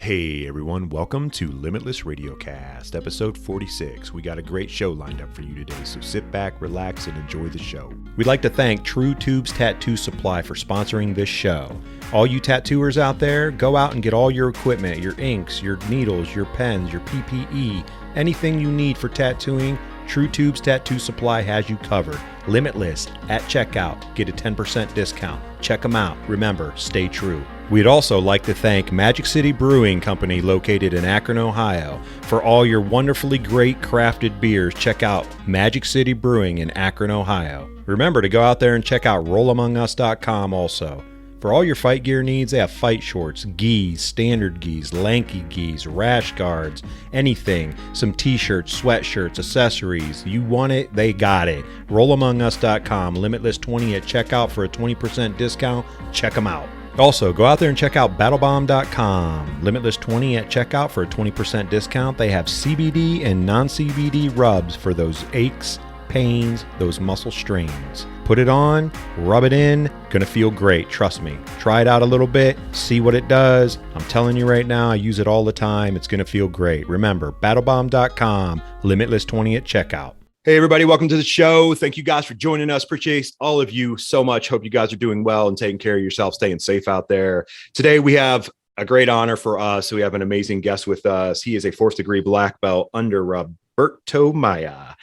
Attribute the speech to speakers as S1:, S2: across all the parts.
S1: Hey everyone, welcome to Limitless Radiocast, episode 46. We got a great show lined up for you today, so sit back, relax, and enjoy the show. We'd like to thank True Tubes Tattoo Supply for sponsoring this show. All you tattooers out there, go out and get all your equipment, your inks, your needles, your pens, your PPE, anything you need for tattooing. True Tubes Tattoo Supply has you covered. Limitless at checkout. Get a 10% discount. Check them out. Remember, stay true. We'd also like to thank Magic City Brewing Company located in Akron, Ohio. For all your wonderfully great crafted beers, check out Magic City Brewing in Akron, Ohio. Remember to go out there and check out rollamongus.com also. For all your fight gear needs, they have fight shorts, gis, standard gis, lanky gis, rash guards, anything. Some t-shirts, sweatshirts, accessories. You want it, they got it. rollamongus.com, Limitless20 at checkout for a 20% discount. Check them out. Also, go out there and check out battlebomb.com. Limitless20 at checkout for a 20% discount. They have CBD and non-CBD rubs for those aches, pains, those muscle strains. Put it on, rub it in, gonna feel great, trust me. Try it out a little bit, see what it does. I'm telling you right now, I use it all the time. It's gonna feel great. Remember, battlebomb.com, Limitless20 at checkout. Hey everybody, welcome to the show. Thank you guys for joining us. Appreciate all of you so much. Hope you guys are doing well and taking care of yourself, staying safe out there. Today we have a great honor for us. We have an amazing guest with us. He is a 4th degree black belt under Roberto Maya.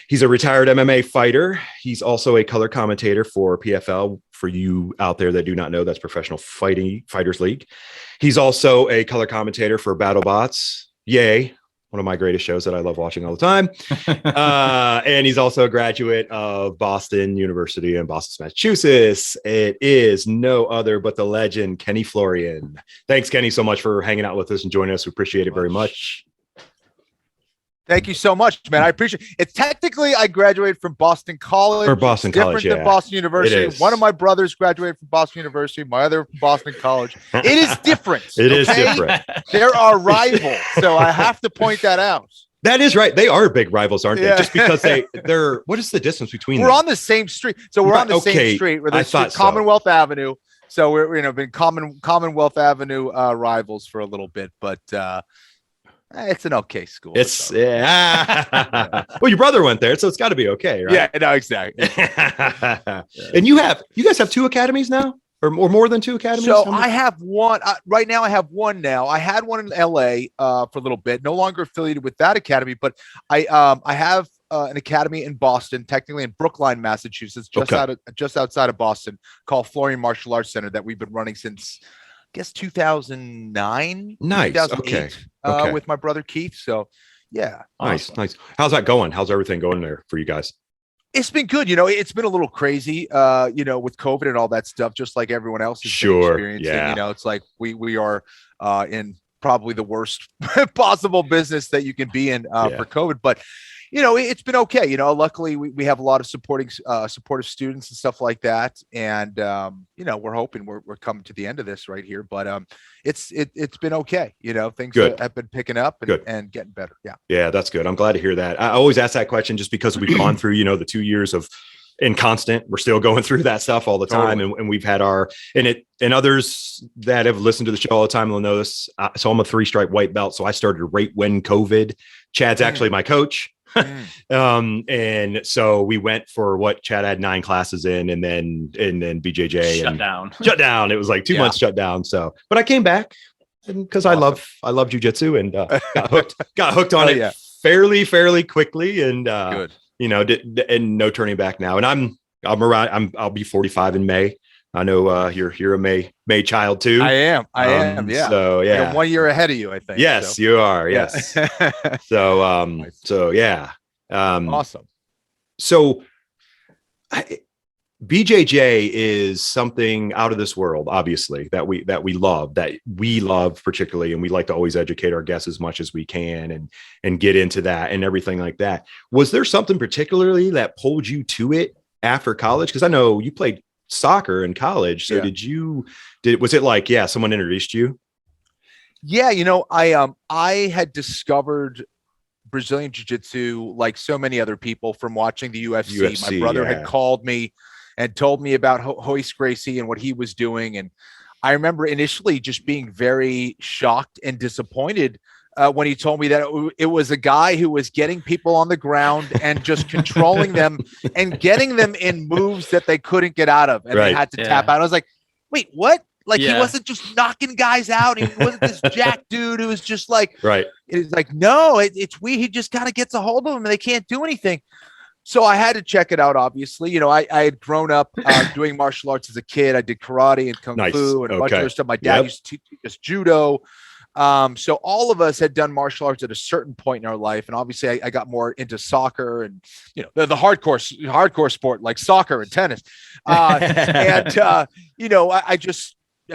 S1: He's a retired MMA fighter. He's also a color commentator for PFL. For you out there that do not know, that's Professional Fighters League. He's also a color commentator for BattleBots. Yay. One of my greatest shows that I love watching all the time. And he's also a graduate of Boston University in Boston, Massachusetts. It is no other but the legend, Kenny Florian. Thanks, Kenny, so much for hanging out with us and joining us. We appreciate it very much.
S2: Thank you so much, man. I appreciate it. Technically, I graduated from Boston College.
S1: Or Boston College,
S2: different than Boston University. One of my brothers graduated from Boston University. My other from Boston College. It is different.
S1: It is different.
S2: There are rivals, so I have to point that out.
S1: That is right. They are big rivals, aren't they? Just because they're. What is the distance between them?
S2: We're on the same street, so we're on the same street. Where there's Commonwealth Avenue. So we're been Commonwealth Avenue rivals for a little bit, but. It's an okay school.
S1: It's Well, your brother went there, so it's got to be okay, right?
S2: Yeah, no, exactly.
S1: And you guys have 2 academies now, or more than 2 academies?
S2: So I have one right now. I have one now. I had one in LA for a little bit. No longer affiliated with that academy, but I have an academy in Boston, technically in Brookline, Massachusetts, just outside of Boston, called Florian Martial Arts Center that we've been running since. I guess 2009.
S1: Nice.
S2: 2008,
S1: okay.
S2: With my brother Keith. So, yeah.
S1: Nice. How's that going? How's everything going there for you guys?
S2: It's been good. It's been a little crazy, with COVID and all that stuff, just like everyone else is experiencing.
S1: Yeah.
S2: It's like we are in probably the worst possible business that you can be in for COVID. But it's been okay. Luckily we have a lot of supportive students and stuff like that. And, we're hoping we're coming to the end of this right here, but it's been okay. Things have been picking up and getting better. Yeah.
S1: Yeah, that's good. I'm glad to hear that. I always ask that question just because we've gone through, the 2 years of we're still going through that stuff all the time. Totally. And we've had and others that have listened to the show all the time will know this. So I'm a 3-stripe white belt. So I started right when COVID. Chad's actually my coach. And so we went for what Chad had 9 classes in, and then BJJ shut down. It was like 2 months shut down. So, but I came back because I love Jiu-Jitsu and got hooked on it fairly quickly, and good. And no turning back now. And I'll be 45 in May. I know you're a May child too. I
S2: am. Yeah.
S1: So yeah,
S2: I'm 1 year ahead of you, I think.
S1: Yes, you are. Yes. So yeah.
S2: Awesome.
S1: So BJJ is something out of this world, obviously, that we love particularly, and we like to always educate our guests as much as we can and get into that and everything like that. Was there something particularly that pulled you to it after college? Because I know you played soccer in college. So was it like, someone introduced you?
S2: Yeah. I had discovered Brazilian Jiu-Jitsu like so many other people from watching the UFC. My brother had called me and told me about Hoist Gracie and what he was doing. And I remember initially just being very shocked and disappointed when he told me that it was a guy who was getting people on the ground and just controlling them and getting them in moves that they couldn't get out of, and they had to tap out. I was like, wait, what? Like, he wasn't just knocking guys out. He wasn't this jack dude who was just like, it's like, no, it's weird. He just kind of gets a hold of them and they can't do anything. So I had to check it out, obviously. I had grown up doing martial arts as a kid. I did karate and kung fu and a bunch of other stuff. My dad used to teach us judo. So all of us had done martial arts at a certain point in our life. And obviously I got more into soccer and, the hardcore sport like soccer and tennis. I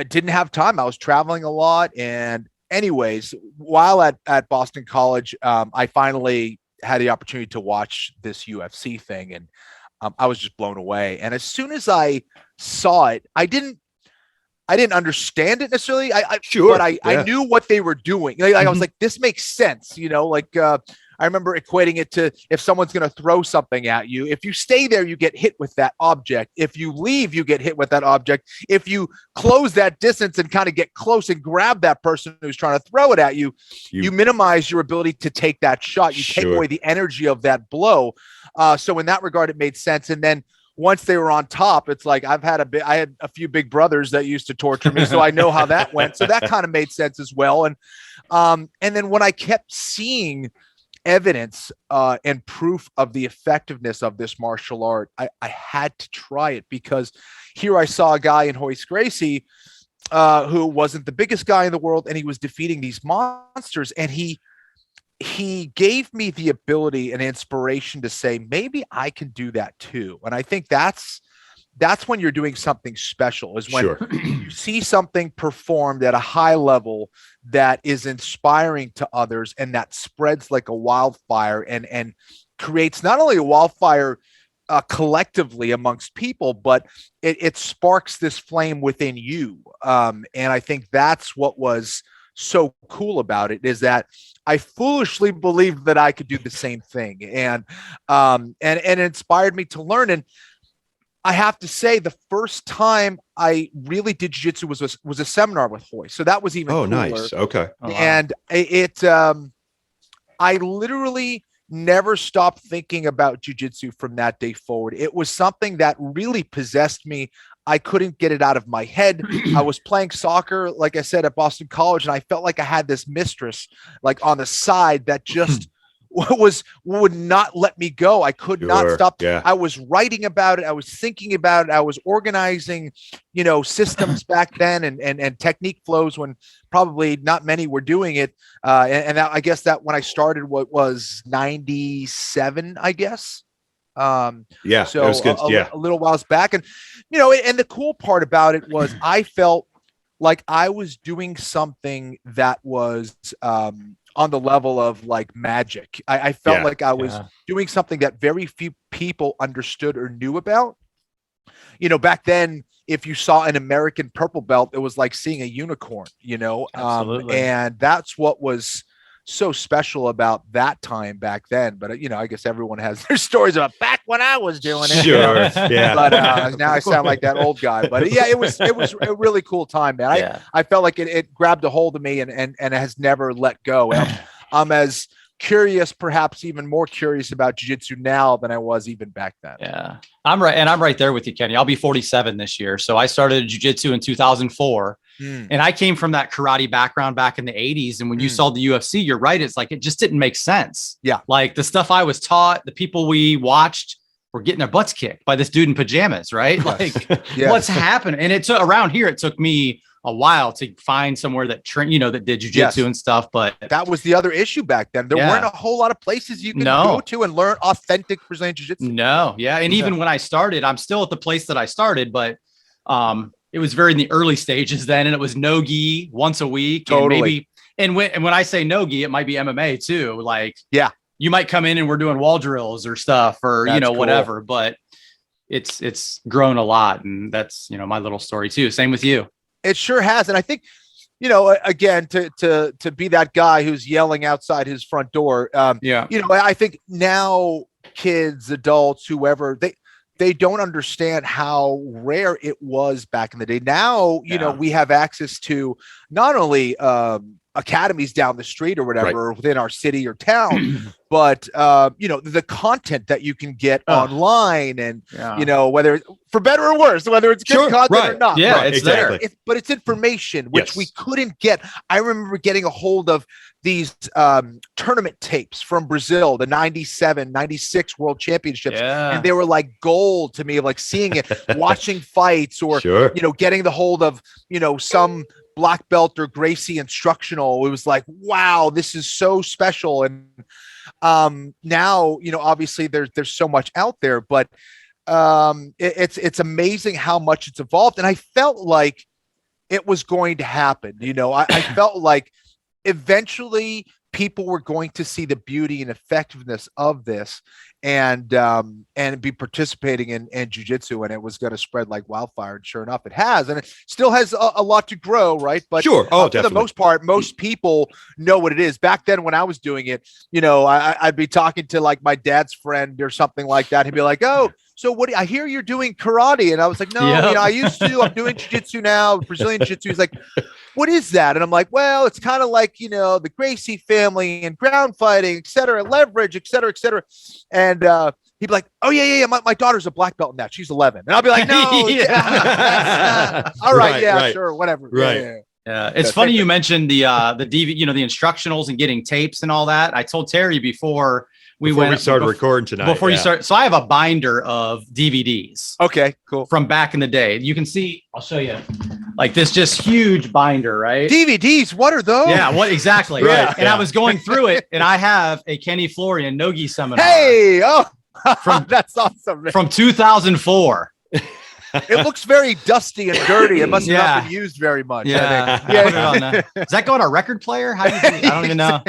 S2: didn't have time. I was traveling a lot. And anyways, while at Boston College, I finally had the opportunity to watch this UFC thing, and I was just blown away. And as soon as I saw it, I didn't understand it necessarily. But I knew what they were doing. I was like, this makes sense. I remember equating it to, if someone's going to throw something at you, if you stay there, you get hit with that object. If you leave, you get hit with that object. If you close that distance and kind of get close and grab that person who's trying to throw it at you, you minimize your ability to take that shot. You take away the energy of that blow. So in that regard, it made sense. And then once they were on top, it's like I had a few big brothers that used to torture me, so I know how that went. So that kind of made sense as well. And then when I kept seeing evidence and proof of the effectiveness of this martial art, I had to try it, because here I saw a guy in Royce Gracie who wasn't the biggest guy in the world, and he was defeating these monsters, and he gave me the ability and inspiration to say, maybe I can do that too. And I think that's when you're doing something special, is when you see something performed at a high level that is inspiring to others, and that spreads like a wildfire and creates not only a wildfire collectively amongst people, but it sparks this flame within you. And I think that's what was so cool about it, is that I foolishly believed that I could do the same thing, and it inspired me to learn. And I have to say, the first time I really did jiu-jitsu was a seminar with Hoy. So that was even cooler.
S1: Nice. Okay.
S3: Oh, wow.
S2: And I literally never stopped thinking about jiu-jitsu from that day forward. It was something that really possessed me. I couldn't get it out of my head. I was playing soccer, like I said, at Boston College, and I felt like I had this mistress like on the side that just would not let me go. I could not stop.
S1: Yeah.
S2: I was writing about it. I was thinking about it. I was organizing, systems back then and technique flows when probably not many were doing it. And I guess that when I started, what was 97, I guess. So it was good. A little whiles back. And, and the cool part about it was I felt like I was doing something that was, on the level of like magic. I felt like I was doing something that very few people understood or knew about. Back then, if you saw an American purple belt, it was like seeing a unicorn, and that's what was so special about that time back then. But, I guess everyone has their stories about back when I was doing it.
S1: Sure. Yeah.
S2: But now I sound like that old guy. But yeah, it was a really cool time, man. I felt like it grabbed a hold of me and has never let go. And I'm as curious, perhaps even more curious about jiu-jitsu now than I was even back then.
S3: Yeah, I'm right. And I'm right there with you, Kenny. I'll be 47 this year. So I started jiu-jitsu in 2004. And I came from that karate background back in the 80s. And when you saw the UFC, you're right. It's like, it just didn't make sense. Yeah. Like the stuff I was taught, the people we watched were getting their butts kicked by this dude in pajamas, right? Like what's happening? And around here, it took me a while to find somewhere that that did jiu-jitsu and stuff. But
S2: that was the other issue back then. There weren't a whole lot of places you could go to and learn authentic Brazilian jiu-jitsu.
S3: No. Yeah. And even when I started, I'm still at the place that I started, but, it was very in the early stages then, and it was no gi once a week.
S2: Totally.
S3: And when I say no gi, it might be MMA too. Like, you might come in and we're doing wall drills or stuff or, whatever, but it's grown a lot. And that's, my little story too. Same with you.
S2: It sure has. And I think, again, to be that guy who's yelling outside his front door. I think now kids, adults, whoever, they don't understand how rare it was back in the day. Now, you know, we have access to not only academies down the street or whatever within our city or town, but you know, the content that you can get online, and you know, whether for better or worse, whether it's good content or not.
S3: Yeah, it's there.
S2: But it's information which we couldn't get. I remember getting a hold of these tournament tapes from Brazil, the 97, 96 World Championships. And they were like gold to me, of like seeing it, watching fights, or, you know, getting the hold of, you know, some black belt or Gracie instructional. It was like, wow, this is so special. And now, you know, obviously there's so much out there, but it's amazing how much it's evolved. And I felt like it was going to happen. You know, I felt like eventually people were going to see the beauty and effectiveness of this, and be participating in jiu-jitsu, and it was going to spread like wildfire. And sure enough, it has, and it still has a lot to grow, right? But for the most part, most people know what it is. Back then when I was doing it, you know, I'd be talking to like my dad's friend or something like that. He'd be like, oh, so what? I hear you're doing karate. And I was like, no, you know, I used to. I'm doing jiu-jitsu now, Brazilian jiu-jitsu. He's like, what is that? And I'm like, well, it's kind of like, you know, the Gracie family and ground fighting, et cetera, leverage, et cetera, et cetera. And he'd be like, oh, yeah. My daughter's a black belt in that. She's 11. And I'll be like, no. All right. Sure. Whatever.
S1: Right.
S3: Yeah, it's funny you mentioned the DV, you know, the instructionals and getting tapes and all that. I told Terry before we
S1: started recording tonight.
S3: Before you start, so I have a binder of DVDs.
S2: Okay, cool.
S3: From back in the day, you can see. I'll show you, like this, just huge binder, right?
S2: DVDs. What are those?
S3: Yeah, what exactly? Right. And I was going through it, and I have a Kenny Florian Nogi seminar.
S2: Hey, that's awesome, man.
S3: From 2004.
S2: It looks very dusty and dirty. It must not been used very much.
S3: Yeah. Does that go on a record player? How do you do it? I don't even know.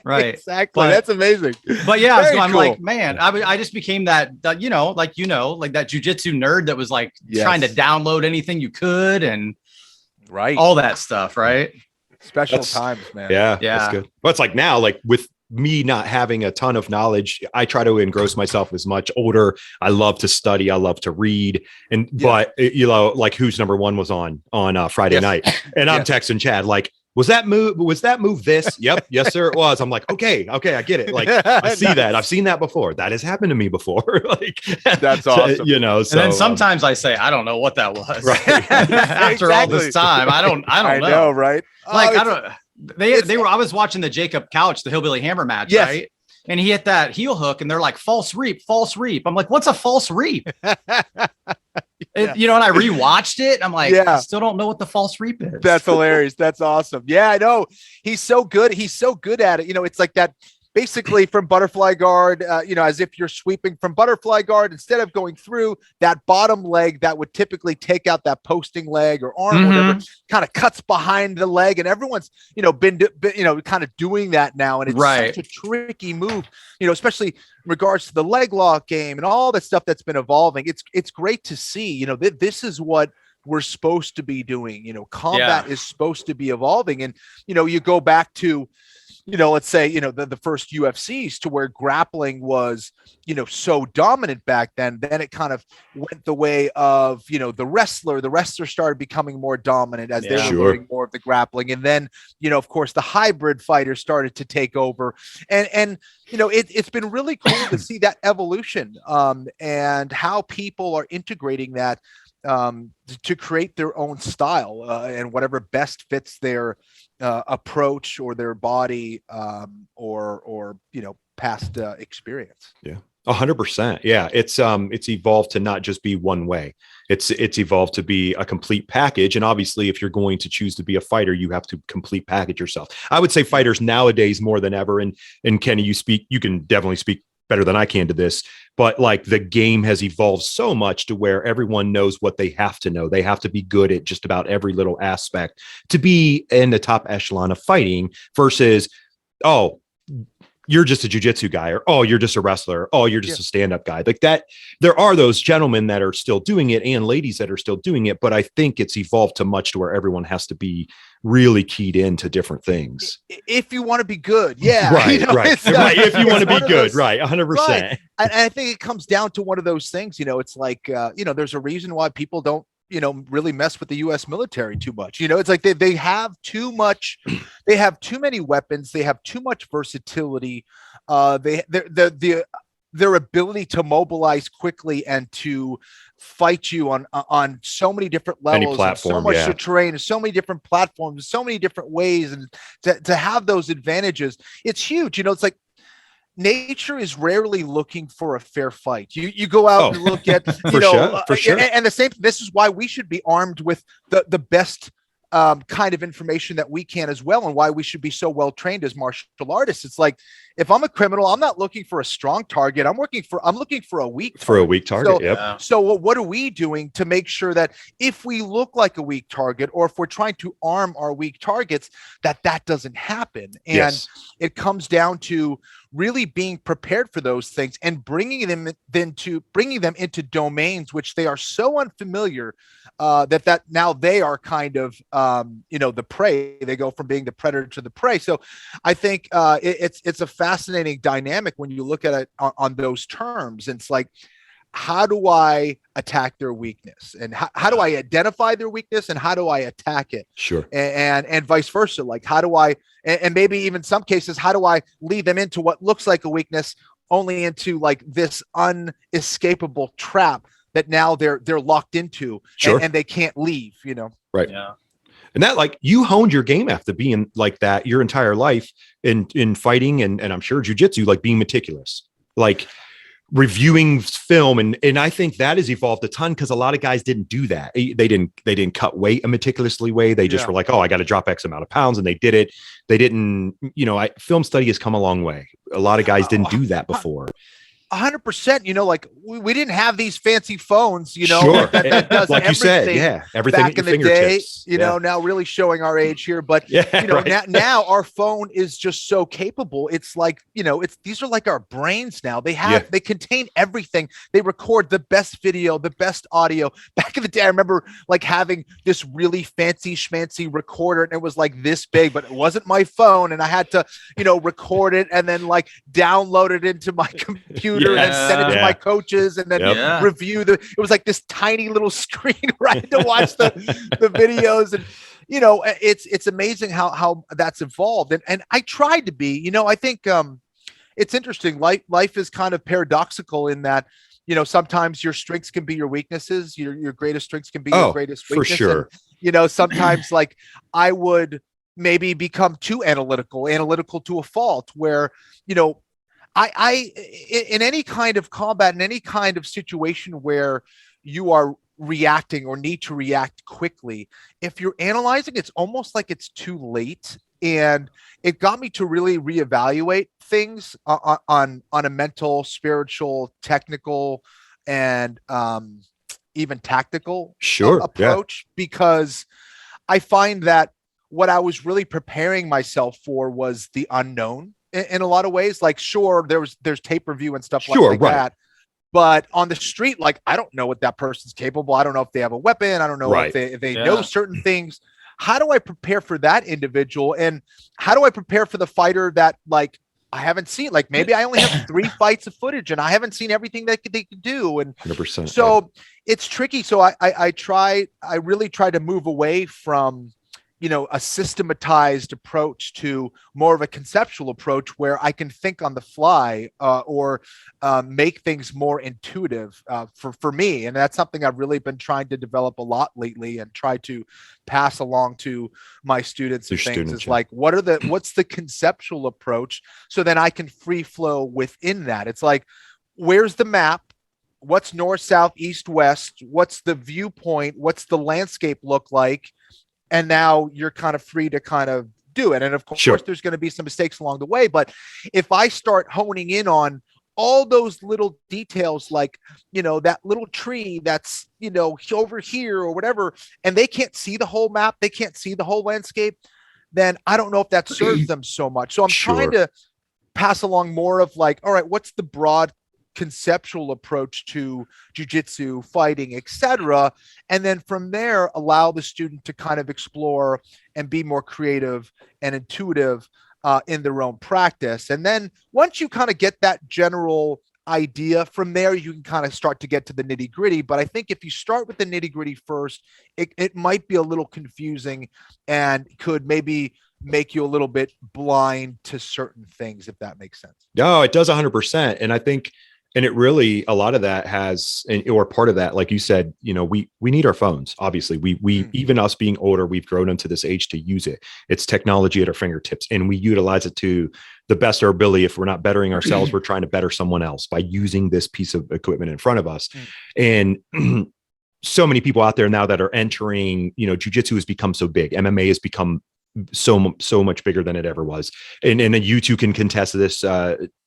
S3: Right.
S2: Exactly. But that's amazing.
S3: But yeah, I'm like, man, I just became that, you know, like that jiu-jitsu nerd that was like trying to download anything you could and all that stuff. Right.
S2: Special times, man.
S1: Yeah. That's good. But it's like now, like with me not having a ton of knowledge, I try to engross myself as much. Older, I love to study, I love to read, and but you know, like Who's Number One was on Friday night, and I'm texting Chad like, was that move this? Yep, yes sir, it was. I'm like, okay, I get it. Like I see that, I've seen that before. That has happened to me before. Like
S2: that's awesome.
S1: You know, so,
S3: and then sometimes I say, I don't know what that was. Right. After all this time, I don't know,
S2: right?
S3: Like I don't. I was watching the Jacob Couch, the Hillbilly Hammer match, right? And he hit that heel hook, and they're like, false reap. I'm like, what's a false reap? You know, and I rewatched it. I'm like, I still don't know what the false reap is.
S2: That's hilarious. That's awesome. Yeah, I know. He's so good. He's so good at it. You know, it's like that. Basically from butterfly guard, you know, as if you're sweeping from butterfly guard, instead of going through that bottom leg that would typically take out that posting leg or arm, or whatever, kind of cuts behind the leg. And everyone's, you know, been you know, kind of doing that now. And it's such a tricky move, you know, especially in regards to the leg lock game and all that stuff that's been evolving. It's great to see, you know, this is what we're supposed to be doing. You know, combat is supposed to be evolving. And, you know, you go back to, you know, let's say, you know, the first UFCs, to where grappling was, you know, so dominant back then it kind of went the way of, you know, the wrestler started becoming more dominant as they were doing more of the grappling. And then, you know, of course, the hybrid fighters started to take over, and, you know, it's been really cool to see that evolution, and how people are integrating that, to create their own style, and whatever best fits their approach or their body, or you know, past experience.
S1: 100%. Yeah, it's evolved to not just be one way. It's evolved to be a complete package. And obviously, if you're going to choose to be a fighter, you have to complete package yourself. I would say fighters nowadays more than ever. And Kenny, you can definitely speak better than I can to this, but like the game has evolved so much to where everyone knows what they have to know. They have to be good at just about every little aspect to be in the top echelon of fighting, versus, you're just a jujitsu guy, or, oh, you're just a wrestler. Oh, you're just a stand-up guy. Like that. There are those gentlemen that are still doing it and ladies that are still doing it. But I think it's evolved to much to where everyone has to be really keyed into different things.
S2: If you want to be good. Yeah.
S1: Right. Right. If you want to be good. Right. 100%.
S2: Right. And I think it comes down to one of those things, it's like, there's a reason why people don't, really mess with the U.S. military too much. It's like they have too much, they have too many weapons, they have too much versatility. Their ability to mobilize quickly and to fight you on so many different levels, so much to train, so many different platforms, so many different ways, and to have those advantages, it's huge. It's like, nature is rarely looking for a fair fight. You go out and look at,
S1: for sure.
S2: And the same, this is why we should be armed with the best kind of information that we can as well, and why we should be so well trained as martial artists. It's like, if I'm a criminal, I'm not looking for a strong target. I'm looking for a weak target.
S1: For a weak target.
S2: So what are we doing to make sure that if we look like a weak target, or if we're trying to arm our weak targets, that doesn't happen? And it comes down to really being prepared for those things and bringing them into domains which they are so unfamiliar, that now they are kind of the prey. They go from being the predator to the prey. So I think it's a fascinating dynamic when you look at it on those terms. And it's like, how do I attack their weakness, and how do I identify their weakness, and how do I attack it?
S1: Sure.
S2: And vice versa. Like, how do I, and maybe even some cases, how do I lead them into what looks like a weakness only into like this unescapable trap that now they're locked into, and they can't leave,
S1: Right. Yeah. And that, like, you honed your game after being like that your entire life in fighting and I'm sure jujitsu, like being meticulous, like reviewing film. And I think that has evolved a ton, because a lot of guys didn't do that. They didn't cut weight a meticulously way. They just were like, oh, I got to drop X amount of pounds. And they did it. They didn't, film study has come a long way. A lot of guys didn't do that before.
S2: 100%, like we didn't have these fancy phones,
S1: sure.
S2: that does
S1: like
S2: everything.
S1: You said, everything
S2: back in the day, now really showing our age here, but now our phone is just so capable. It's like, these are like our brains now. They contain everything. They record the best video, the best audio. Back in the day, I remember like having this really fancy schmancy recorder, and it was like this big, but it wasn't my phone, and I had to, record it and then like download it into my computer. And send it to my coaches, and then review it was like this tiny little screen, right, to watch the videos. And it's amazing how that's evolved. And I tried to be, I think it's interesting. Life is kind of paradoxical in that, sometimes your strengths can be your weaknesses, your greatest strengths can be your greatest weakness. For sure. And, sometimes like I would maybe become too analytical to a fault, where I in any kind of combat, in any kind of situation where you are reacting or need to react quickly, if you're analyzing, it's almost like it's too late. And it got me to really reevaluate things on a mental, spiritual, technical, and even tactical approach, because I find that what I was really preparing myself for was the unknown. In a lot of ways, like, sure, there's tape review and stuff like that, but on the street, like, I don't know what that person's capable. I don't know if they have a weapon. I don't know if they know certain things. How do I prepare for that individual? And how do I prepare for the fighter that, like, I haven't seen? Like, maybe I only have 3 fights of footage and I haven't seen everything that they could do. And
S1: 100%.
S2: So it's tricky. So I really try to move away from a systematized approach to more of a conceptual approach, where I can think on the fly, or make things more intuitive for me. And that's something I've really been trying to develop a lot lately, and try to pass along to my students. Like, what's the conceptual approach? So then I can free flow within that. It's like, where's the map? What's north, south, east, west? What's the viewpoint? What's the landscape look like? And now you're kind of free to kind of do it. And of course, there's going to be some mistakes along the way. But if I start honing in on all those little details, like, that little tree that's, over here or whatever, and they can't see the whole map, they can't see the whole landscape, then I don't know if that serves them so much. So I'm trying to pass along more of like, all right, what's the broad conceptual approach to jiu-jitsu, fighting, etc. And then from there, allow the student to kind of explore and be more creative and intuitive in their own practice. And then once you kind of get that general idea, from there, you can kind of start to get to the nitty gritty. But I think if you start with the nitty gritty first, it might be a little confusing and could maybe make you a little bit blind to certain things, if that makes sense.
S1: No, it does 100%. And I think, and it really, a lot of that has, or part of that, like you said, you know, we need our phones. Obviously, we even us being older, we've grown into this age to use it. It's technology at our fingertips, and we utilize it to the best of our ability. If we're not bettering ourselves, we're trying to better someone else by using this piece of equipment in front of us. And so many people out there now that are entering, you know, jiu-jitsu has become so big. MMA has become so much bigger than it ever was. And you two can contest this,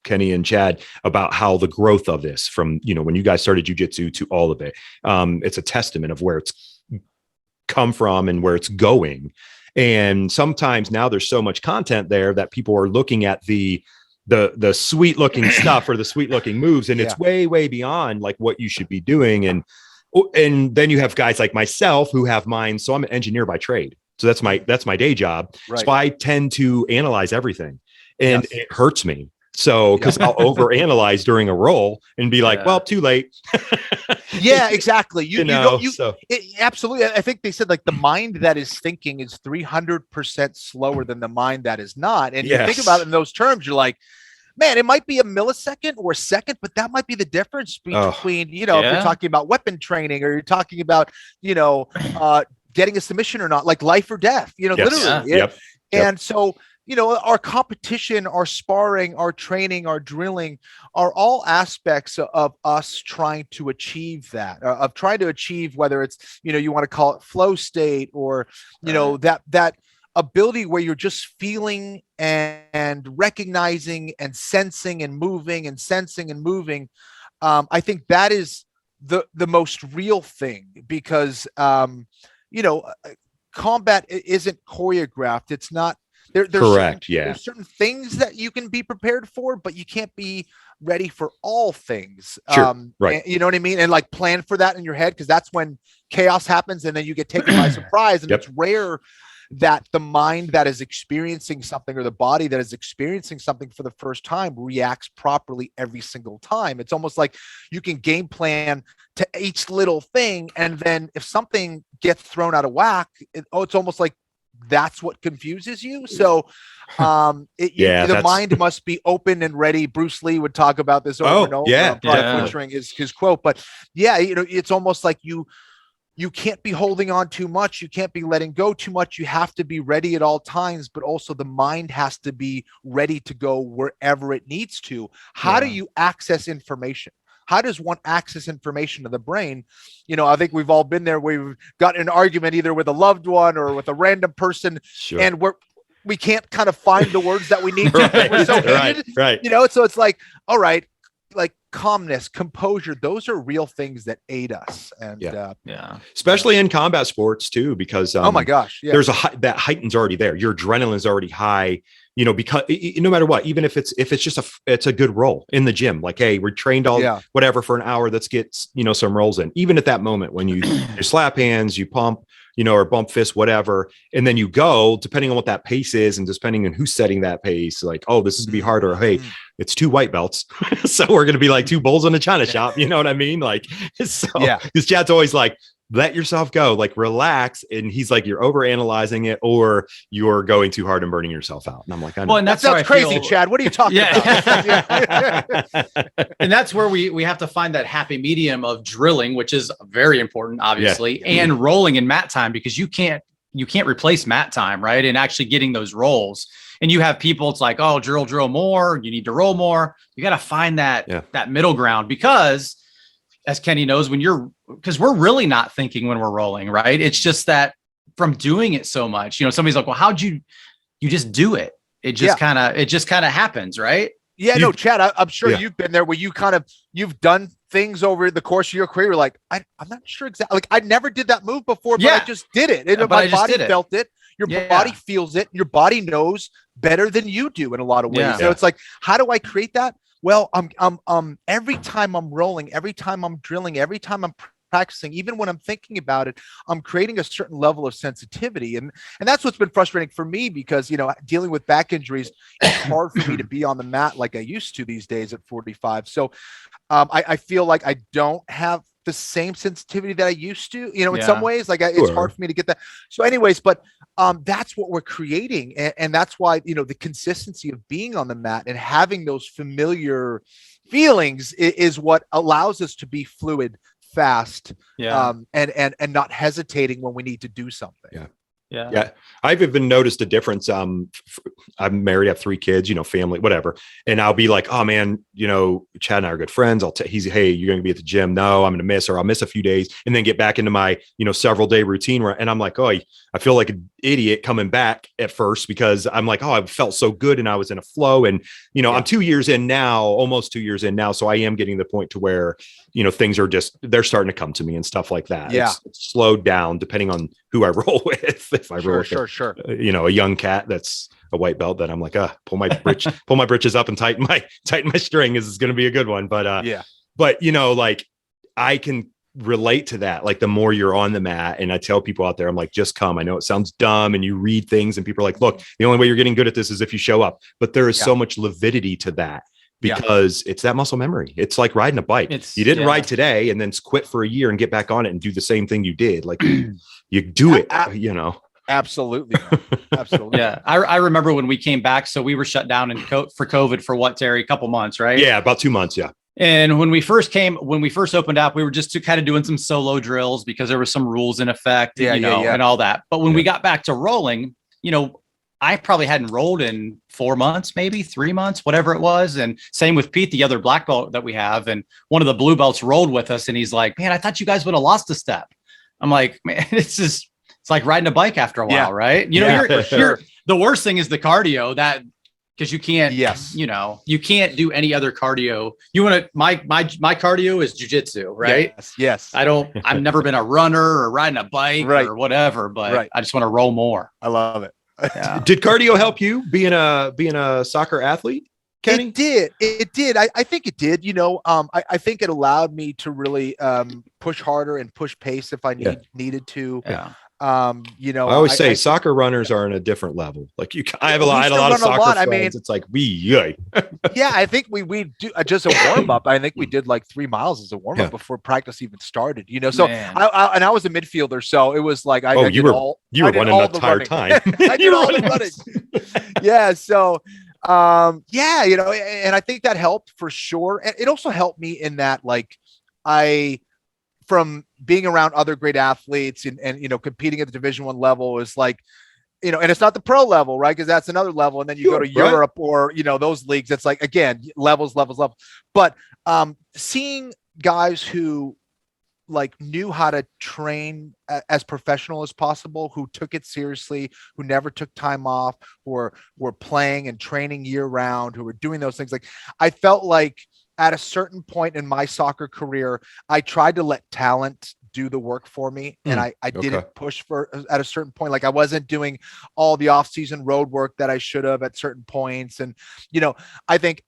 S1: Kenny and Chad, about how the growth of this from, you know, when you guys started jiu-jitsu to all of it, it's a testament of where it's come from and where it's going. And sometimes now there's so much content there that people are looking at the sweet looking stuff or the sweet looking moves. And it's way beyond like what you should be doing. And then you have guys like myself who have minds. So I'm an engineer by trade. So that's my day job. Right. So I tend to analyze everything, and it hurts me. So because I'll overanalyze during a roll and be like, well, too late.
S2: Yeah, exactly. Absolutely. I think they said like the mind that is thinking is 300% slower than the mind that is not. And you think about it in those terms, you're like, man, it might be a millisecond or a second, but that might be the difference between, you know, if you're talking about weapon training or you're talking about, you know, getting a submission or not, like life or death, you know, literally. And so, you know, our competition, our sparring, our training, our drilling are all aspects of us trying to achieve that, of trying to achieve, whether it's, you know, you want to call it flow state or, you know, that ability where you're just feeling and recognizing and sensing and moving and sensing and moving. I think that is the most real thing, because, you know, combat isn't choreographed. It's not there's
S1: correct.
S2: There's certain things that you can be prepared for, but you can't be ready for all things. Right. You know what I mean? And like plan for that in your head, because that's when chaos happens and then you get taken by surprise. And it's rare that the mind that is experiencing something or the body that is experiencing something for the first time reacts properly every single time. It's almost like you can game plan to each little thing, and then if something gets thrown out of whack, it's almost like that's what confuses you. So the mind must be open and ready. Bruce Lee would talk about this over and over. Butchering his quote, but you know, it's almost like you can't be holding on too much. You can't be letting go too much. You have to be ready at all times, but also the mind has to be ready to go wherever it needs to. How do you access information? How does one access information to the brain? You know, I think we've all been there. We've got an argument either with a loved one or with a random person, and we can't kind of find the words that we need to. We're so heated, right. You know, so it's like, all right, like calmness, composure, those are real things that aid us. And
S1: especially in combat sports too, because
S2: oh my gosh,
S1: there's that heighten's already there. Your adrenaline is already high, you know, because no matter what, even if it's just it's a good roll in the gym, like, hey, we're trained whatever for an hour, let's get, you know, some rolls in. Even at that moment when you slap hands, you pump, you know, or bump fists, whatever. And then you go, depending on what that pace is and depending on who's setting that pace, like, oh, this is gonna be harder. Hey, it's 2 white belts. So we're going to be like 2 bulls in a china shop. You know what I mean? Like, so because Chad's always like, let yourself go, like relax. And he's like, you're over analyzing it, or you're going too hard and burning yourself out. And I'm like, I know.
S2: Well, and that sounds crazy, Chad. What are you talking about?
S3: And that's where we have to find that happy medium of drilling, which is very important, obviously, and rolling in mat time, because you can't replace mat time, right? And actually getting those rolls. And you have people, it's like, oh, drill more. You need to roll more. You got to find that middle ground, because as Kenny knows, because we're really not thinking when we're rolling, right? It's just that from doing it so much, you know, somebody's like, well, how'd you just do it? It just kind of happens, right?
S2: Yeah, no, Chad, I'm sure you've been there where you've done things over the course of your career. You're like, I'm not sure exactly. Like, I never did that move before, but I just did it. And my body felt it. Your body feels it. Your body knows better than you do in a lot of ways.
S3: Yeah.
S2: So it's like, how do I create that? Well, every time I'm rolling, every time I'm drilling, every time I'm practicing, even when I'm thinking about it, I'm creating a certain level of sensitivity. And that's what's been frustrating for me, because, you know, dealing with back injuries, it's hard for me to be on the mat like I used to these days at 45. So I feel like I don't have the same sensitivity that I used to, you know, in some ways, like it's hard for me to get that. So anyways, but that's what we're creating. And that's why, you know, the consistency of being on the mat and having those familiar feelings is what allows us to be fluid, fast, and not hesitating when we need to do something.
S1: Yeah. I've even noticed a difference. I'm married, I have 3 kids, you know, family, whatever. And I'll be like, oh man, you know, Chad and I are good friends. Hey, you're going to be at the gym. No, I'm going to miss, or I'll miss a few days and then get back into my, you know, several day routine. And I'm like, oh, I feel like an idiot coming back at first, because I'm like, oh, I felt so good and I was in a flow. And, you know, I'm 2 years in now, almost 2 years in now. So I am getting to the point to where, you know, things are they're starting to come to me and stuff like that.
S2: Yeah.
S1: It's slowed down depending on who I roll with. If I roll with you know, a young cat that's a white belt, then I'm like, pull my britches up and tighten my string. Is going to be a good one. But but you know, like I can relate to that. Like the more you're on the mat, and I tell people out there, I'm like, just come. I know it sounds dumb, and you read things and people are like, look, the only way you're getting good at this is if you show up. But there is so much lividity to that, because it's that muscle memory. It's like riding a bike. You didn't ride today and then quit for a year and get back on it and do the same thing you did. Like you do it, you know.
S2: Absolutely. Absolutely.
S3: Yeah. I remember when we came back, so we were shut down for COVID for what, Terry, a couple months, right?
S1: Yeah. About 2 months. Yeah.
S3: And when we first opened up, we were just kind of doing some solo drills because there were some rules in effect, and all that. But when we got back to rolling, you know, I probably hadn't rolled in 4 months, maybe 3 months, whatever it was. And same with Pete, the other black belt that we have. And one of the blue belts rolled with us, and he's like, man, I thought you guys would have lost a step. I'm like, man, it's like riding a bike after a while, right? You know, you're the worst thing is the cardio, that because you can't, you know, you can't do any other cardio. You want to, my cardio is jujitsu, right?
S2: Yes.
S3: I've never been a runner or riding a bike or whatever, but I just want to roll more.
S2: I love it.
S3: Yeah.
S1: Did cardio help you being a soccer athlete, Kenny?
S2: It did. I think it did. You know, I think it allowed me to really push harder and push pace if I needed to.
S3: Yeah.
S2: You know,
S1: I always say soccer runners are on a different level. Like I had a lot of soccer friends. I mean, it's like yeah,
S2: I think we do just a warm up. I think we did like 3 miles as a warm up before practice even started. You know, so I was a midfielder, so it was like
S1: you were running the entire time.
S2: I did all the running. Yeah, so you know, and I think that helped for sure. And it also helped me in that, like, from being around other great athletes and you know, competing at the Division I level is like, you know, and it's not the pro level, right? Because that's another level. And then you go to Europe or, you know, those leagues, it's like, again, levels. But seeing guys who like knew how to train as professional as possible, who took it seriously, who never took time off, who were playing and training year round, who were doing those things. Like, I felt like at a certain point in my soccer career, I tried to let talent do the work for me. And I didn't push for at a certain point. Like, I wasn't doing all the off-season road work that I should have at certain points. And, you know, I think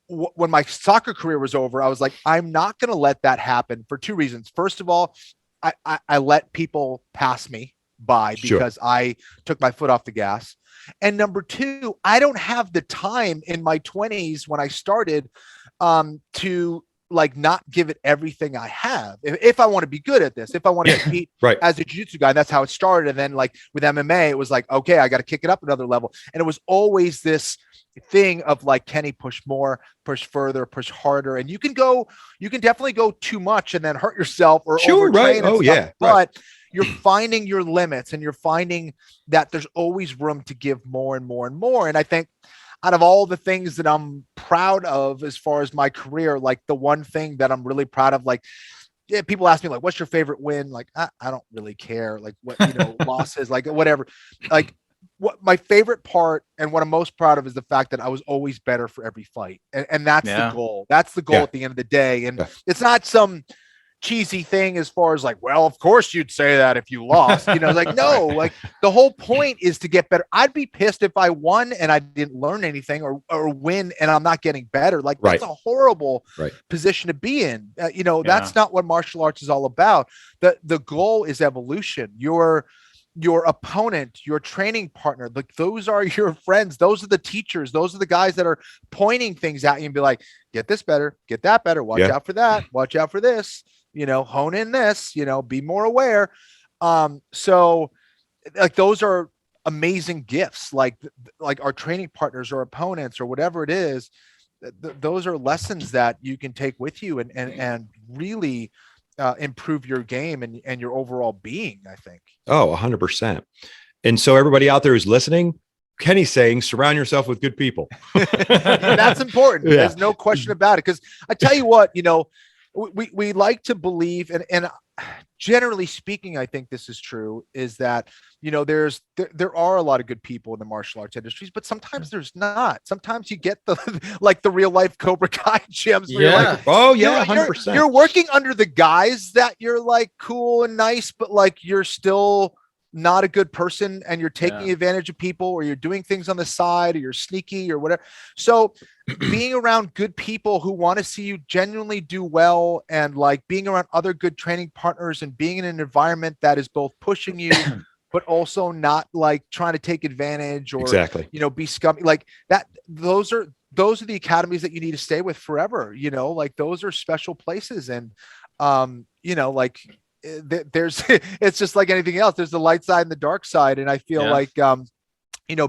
S2: when my soccer career was over, I was like, I'm not going to let that happen for 2 reasons. First of all, I let people pass me by because I took my foot off the gas. And number 2, I don't have the time in my 20s when I started to like not give it everything I have. If I want to be good at this, if I want to compete as a jiu-jitsu guy, that's how it started. And then like with MMA, it was like, okay, I got to kick it up another level. And it was always this thing of like, Kenny, push more, push further, push harder. And you can definitely go too much and then hurt yourself or overtrain. But you're finding your limits, and you're finding that there's always room to give more and more and more. And I think out of all the things that I'm proud of as far as my career, like the one thing that I'm really proud of, like, people ask me like, what's your favorite win? Like, I don't really care. Like, what, you know, losses, like whatever. Like, what my favorite part and what I'm most proud of is the fact that I was always better for every fight. And that's the goal. That's the goal at the end of the day. And it's not some cheesy thing as far as like, well, of course you'd say that if you lost, like, no, like the whole point is to get better. I'd be pissed if I won and I didn't learn anything, or win and I'm not getting better. Like that's a horrible position to be in. That's not what martial arts is all about. The goal is evolution. Your opponent, your training partner, like those are your friends. Those are the teachers. Those are the guys that are pointing things at you and be like, get this better, get that better. Watch out for that. Watch out for this, hone in this, be more aware. So like those are amazing gifts, like our training partners or opponents or whatever it is. Those are lessons that you can take with you and really improve your game and your overall being, I think.
S1: Oh, 100%. And so everybody out there who's listening, Kenny's saying, surround yourself with good people.
S2: That's important. Yeah. There's no question about it. Because I tell you what, we like to believe, and generally speaking, I think this is true, is that, there are a lot of good people in the martial arts industries, but sometimes there's not. Sometimes you get the real life Cobra Kai gyms. Where you're like, 100%. You're working under the guys that you're like cool and nice, but like you're still not a good person and you're taking advantage of people, or you're doing things on the side, or you're sneaky or whatever. So being around good people who want to see you genuinely do well, and like being around other good training partners and being in an environment that is both pushing you, but also not like trying to take advantage or, be scummy like that. Those are the academies that you need to stay with forever. Like those are special places. And, like, there's it's just like anything else. There's the light side and the dark side. And I feel like,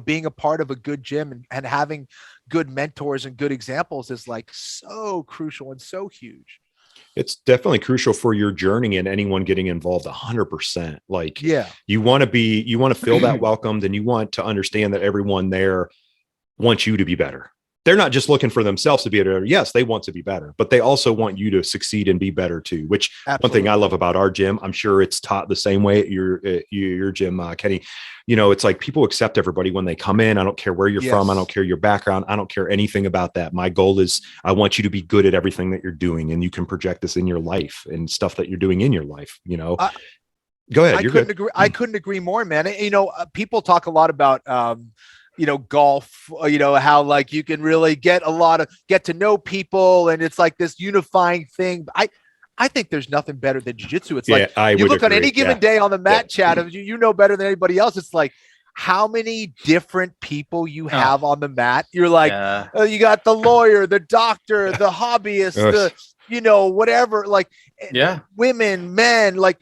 S2: being a part of a good gym and having good mentors and good examples is like so crucial and so huge.
S1: It's definitely crucial for your journey and anyone getting involved. 100%. Like, you want to feel that welcomed, and you want to understand that everyone there wants you to be better. They're not just looking for themselves to be better. Yes, they want to be better, but they also want you to succeed and be better too, which one thing I love about our gym, I'm sure it's taught the same way at your gym, Kenny. It's like people accept everybody when they come in. I don't care where you're from. I don't care your background. I don't care anything about that. My goal is I want you to be good at everything that you're doing, and you can project this in your life and stuff that you're doing in your life. Go ahead.
S2: I couldn't agree more, man. People talk a lot about, golf, how like you can really get to know people, and it's like this unifying thing. I think there's nothing better than jiu-jitsu. It's like you look on any given day on the mat chat of you know better than anybody else. It's like how many different people you have on the mat. You're like, you got the lawyer, the doctor, the hobbyist, whatever, like women, men, like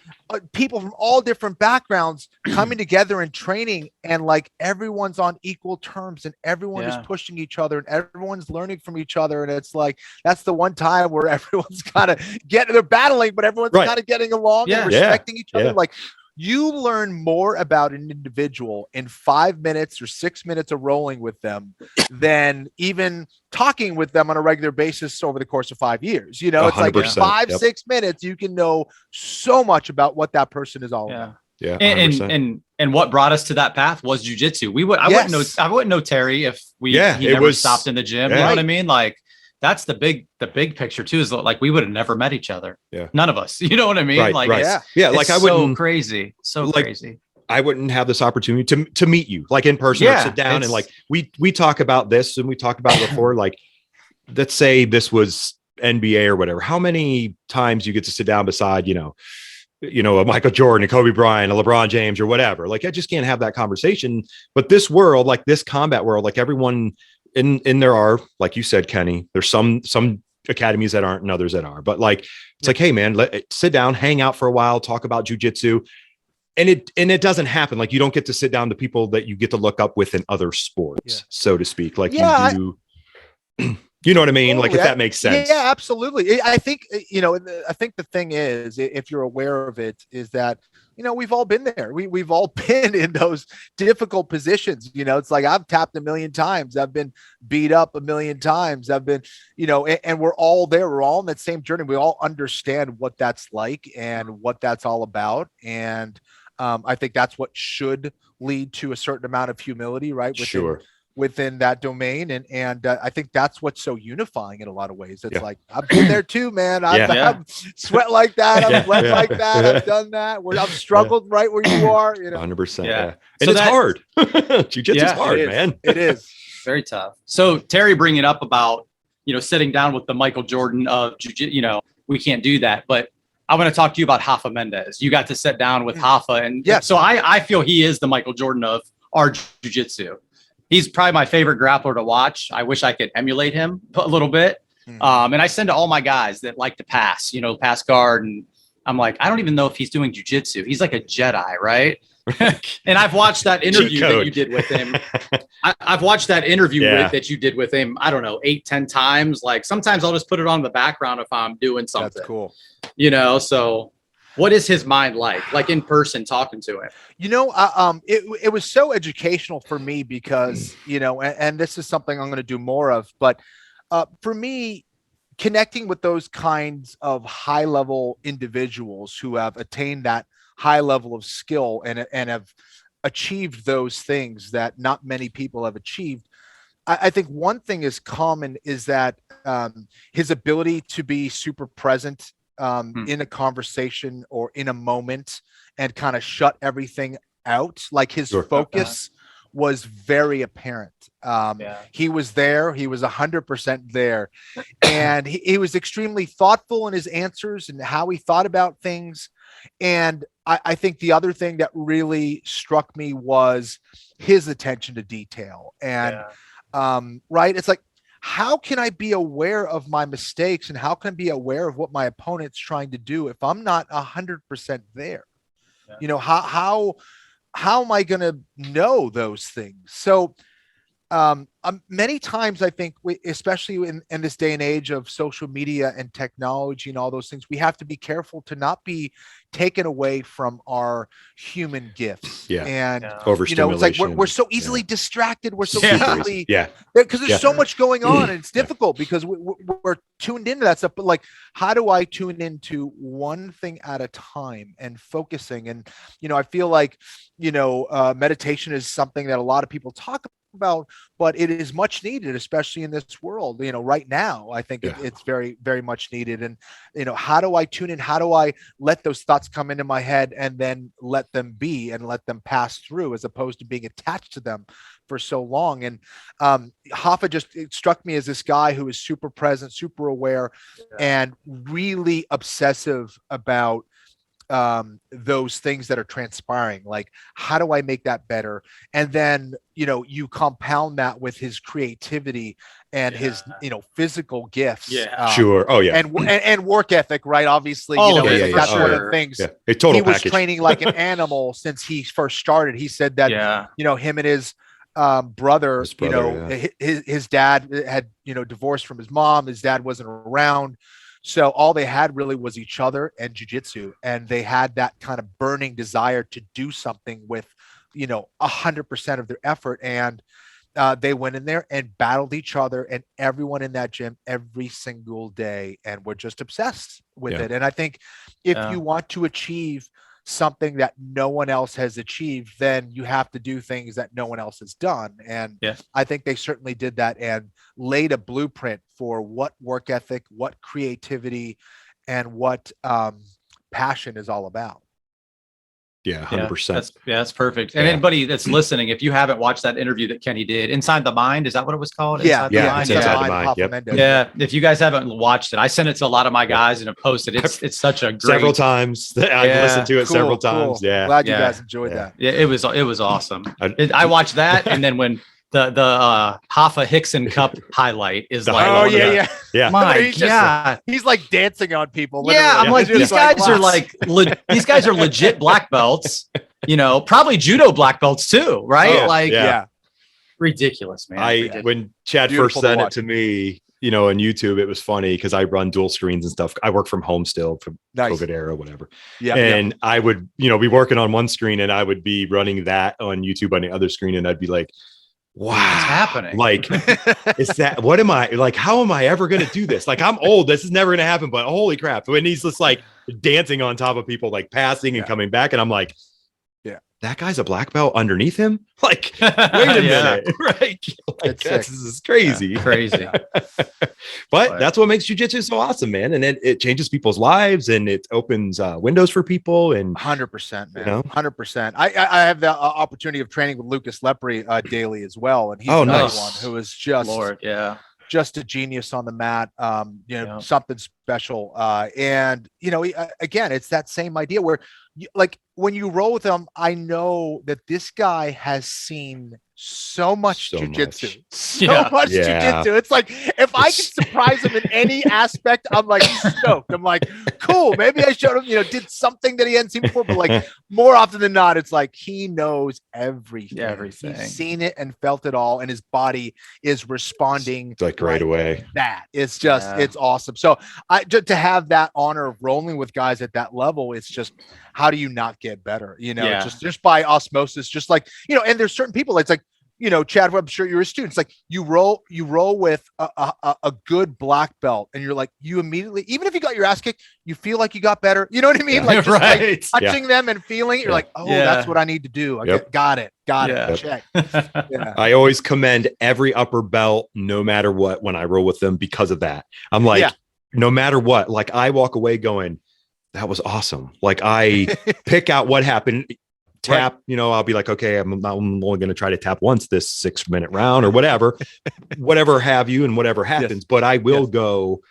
S2: people from all different backgrounds coming together and training, and like everyone's on equal terms, and everyone is pushing each other, and everyone's learning from each other. And it's like, that's the one time where everyone's kind of they're battling, but everyone's kind of getting along and respecting each other. Like, you learn more about an individual in 5 minutes or 6 minutes of rolling with them than even talking with them on a regular basis over the course of 5 years. It's like in 5-6 minutes, you can know so much about what that person is all about.
S1: Yeah.
S3: And what brought us to that path was jujitsu. I wouldn't know Terry if he never stopped in the gym. You know what I mean? Like, that's the big picture too, is like, we would have never met each other. Yeah. None of us, you know what I mean?
S1: Right,
S3: like,
S1: like I wouldn't,
S3: crazy.
S1: I wouldn't have this opportunity to meet you like in person or sit down and like, we talk about this and we talked about it before, like, let's say this was NBA or whatever. How many times you get to sit down beside, a Michael Jordan, a Kobe Bryant, a LeBron James or whatever. Like, I just can't have that conversation. But this world, like this combat world, like everyone, and there are, like you said, Kenny, there's some academies that aren't and others that are, but like, it's like, hey man, sit down, hang out for a while, talk about jiu-jitsu. And it doesn't happen. Like, you don't get to sit down to people that you get to look up with in other sports, so to speak. Like you do, you know what I mean? Like, if that makes sense.
S2: Yeah, absolutely. I think, I think the thing is, if you're aware of it, is that, we've all been there. We've all been in those difficult positions. It's like, I've tapped 1 million times. I've been beat up 1 million times. I've been, and we're all there. We're all on that same journey. We all understand what that's like and what that's all about. And I think that's what should lead to a certain amount of humility, right? within that domain. And I think that's what's so unifying in a lot of ways. It's like, I've been there too, man. I've sweat like that. I've bled like that. I've done that. I've struggled right where you are.
S1: 100%.
S3: Yeah.
S1: And
S3: So
S1: it's hard. Jiu-jitsu is hard, man.
S2: It is.
S3: Very tough. So Terry bringing up about, sitting down with the Michael Jordan of jiu-jitsu, we can't do that. But I want to talk to you about Rafa Mendes. You got to sit down with Rafa. And so I feel he is the Michael Jordan of our jiu-jitsu. He's probably my favorite grappler to watch. I wish I could emulate him a little bit. And I send to all my guys that like to pass, pass guard. And I'm like, I don't even know if he's doing jiu-jitsu. He's like a Jedi, right? And I've watched that interview that you did with him. I've watched that interview that you did with him, I don't know, 8-10 times. Like sometimes I'll just put it on the background if I'm doing something. That's
S2: cool.
S3: So what is his mind like in person talking to him?
S2: It was so educational for me because, and this is something I'm going to do more of, but for me, connecting with those kinds of high level individuals who have attained that high level of skill and have achieved those things that not many people have achieved. I think one thing is common is that his ability to be super present in a conversation or in a moment and kind of shut everything out. Like his focus was very apparent. He was there. He was 100% there. And he was extremely thoughtful in his answers and how he thought about things. And I think the other thing that really struck me was his attention to detail. And it's like, how can I be aware of my mistakes and how can I be aware of what my opponent's trying to do if I'm not 100% there? How am I going to know those things? So many times I think especially in this day and age of social media and technology and all those things, we have to be careful to not be taken away from our human gifts. And
S1: overstimulation.
S2: It's like we're so easily distracted. We're so easily because there's so much going on and it's difficult because we're tuned into that stuff. But like, how do I tune into one thing at a time and focusing? And I feel like meditation is something that a lot of people talk about, but it is much needed, especially in this world. Right now, I think it's very, very much needed. And how do I tune in? How do I let those thoughts come into my head and then let them be and let them pass through, as opposed to being attached to them for so long? And Rafa it struck me as this guy who is super present, super aware, and really obsessive about those things that are transpiring. Like, how do I make that better? And then you compound that with his creativity and his physical gifts. And work ethic, right? Obviously, that's one of the things.
S1: He
S2: was training like an animal since he first started. He said that him and his brother, his dad had divorced from his mom. His dad wasn't around. So all they had really was each other and jiu-jitsu. And they had that kind of burning desire to do something with, 100% of their effort. And they went in there and battled each other and everyone in that gym every single day. And we're just obsessed with it. And I think if you want to achieve something that no one else has achieved, then you have to do things that no one else has done. And I think they certainly did that and laid a blueprint for what work ethic, what creativity, and what passion is all about.
S1: 100%.
S3: That's perfect. And anybody that's listening, if you haven't watched that interview that Kenny did, Inside the Mind, is that what it was called?
S1: Inside the Mind.
S3: Yeah. If you guys haven't watched it, I sent it to a lot of my guys and have posted. It's such a great.
S1: Several times. I've listened to it several times. Yeah.
S2: Glad you guys enjoyed that.
S3: Yeah, it was awesome. I watched that, and then when the Rafa Hickson Cup highlight is like, my God,
S2: he's like dancing on people.
S3: I'm like, these guys are like, these guys are legit black belts, probably judo black belts too, right? Ridiculous, man.
S1: When Chad first sent it to me, on YouTube, it was funny because I run dual screens and stuff. I work from home still from COVID era, whatever. And I would, be working on one screen and I would be running that on YouTube on the other screen. And I'd be like, wow,
S3: what's happening?
S1: Like, is that, what am I like? How am I ever going to do this? Like, I'm old. This is never going to happen, but holy crap. When he's just like dancing on top of people, like passing and coming back. And I'm like, that guy's a black belt underneath him. Like, wait a minute, right? Like, this is crazy.
S3: Yeah, crazy.
S1: But that's what makes jiu-jitsu so awesome, man. And it changes people's lives and it opens windows for people. And
S2: 100%, man.
S1: You know?
S2: 100%. I have the opportunity of training with Lucas Lepre daily as well. And he's another one who is just, just a genius on the mat. Something special. And, again, it's that same idea where like when you roll with him, I know that this guy has seen so much jujitsu, so much jujitsu. It's like, if I can surprise him in any aspect, I'm like stoked. I'm like, cool. Maybe I showed him, did something that he hadn't seen before, but like more often than not, it's like, he knows everything. He's seen it and felt it all. And his body is responding
S1: it's like right away.
S2: That it's just, it's awesome. So to have that honor of rolling with guys at that level, it's just, how do you not get better? Just by osmosis, just like, and there's certain people, it's like, Chad, I'm sure you're a student. It's like you roll with a good black belt and you're like, you immediately, even if you got your ass kicked, you feel like you got better. You know what I mean? Like, just like touching them and feeling it. You're like, oh, that's what I need to do. Got it. Check.
S1: I always commend every upper belt, no matter what, when I roll with them because of that. I'm like, no matter what, like I walk away that was awesome. Like I pick out what happened, tap, I'll be like, okay, I'm only going to try to tap once this 6-minute round or whatever have you, and whatever happens. But I will go,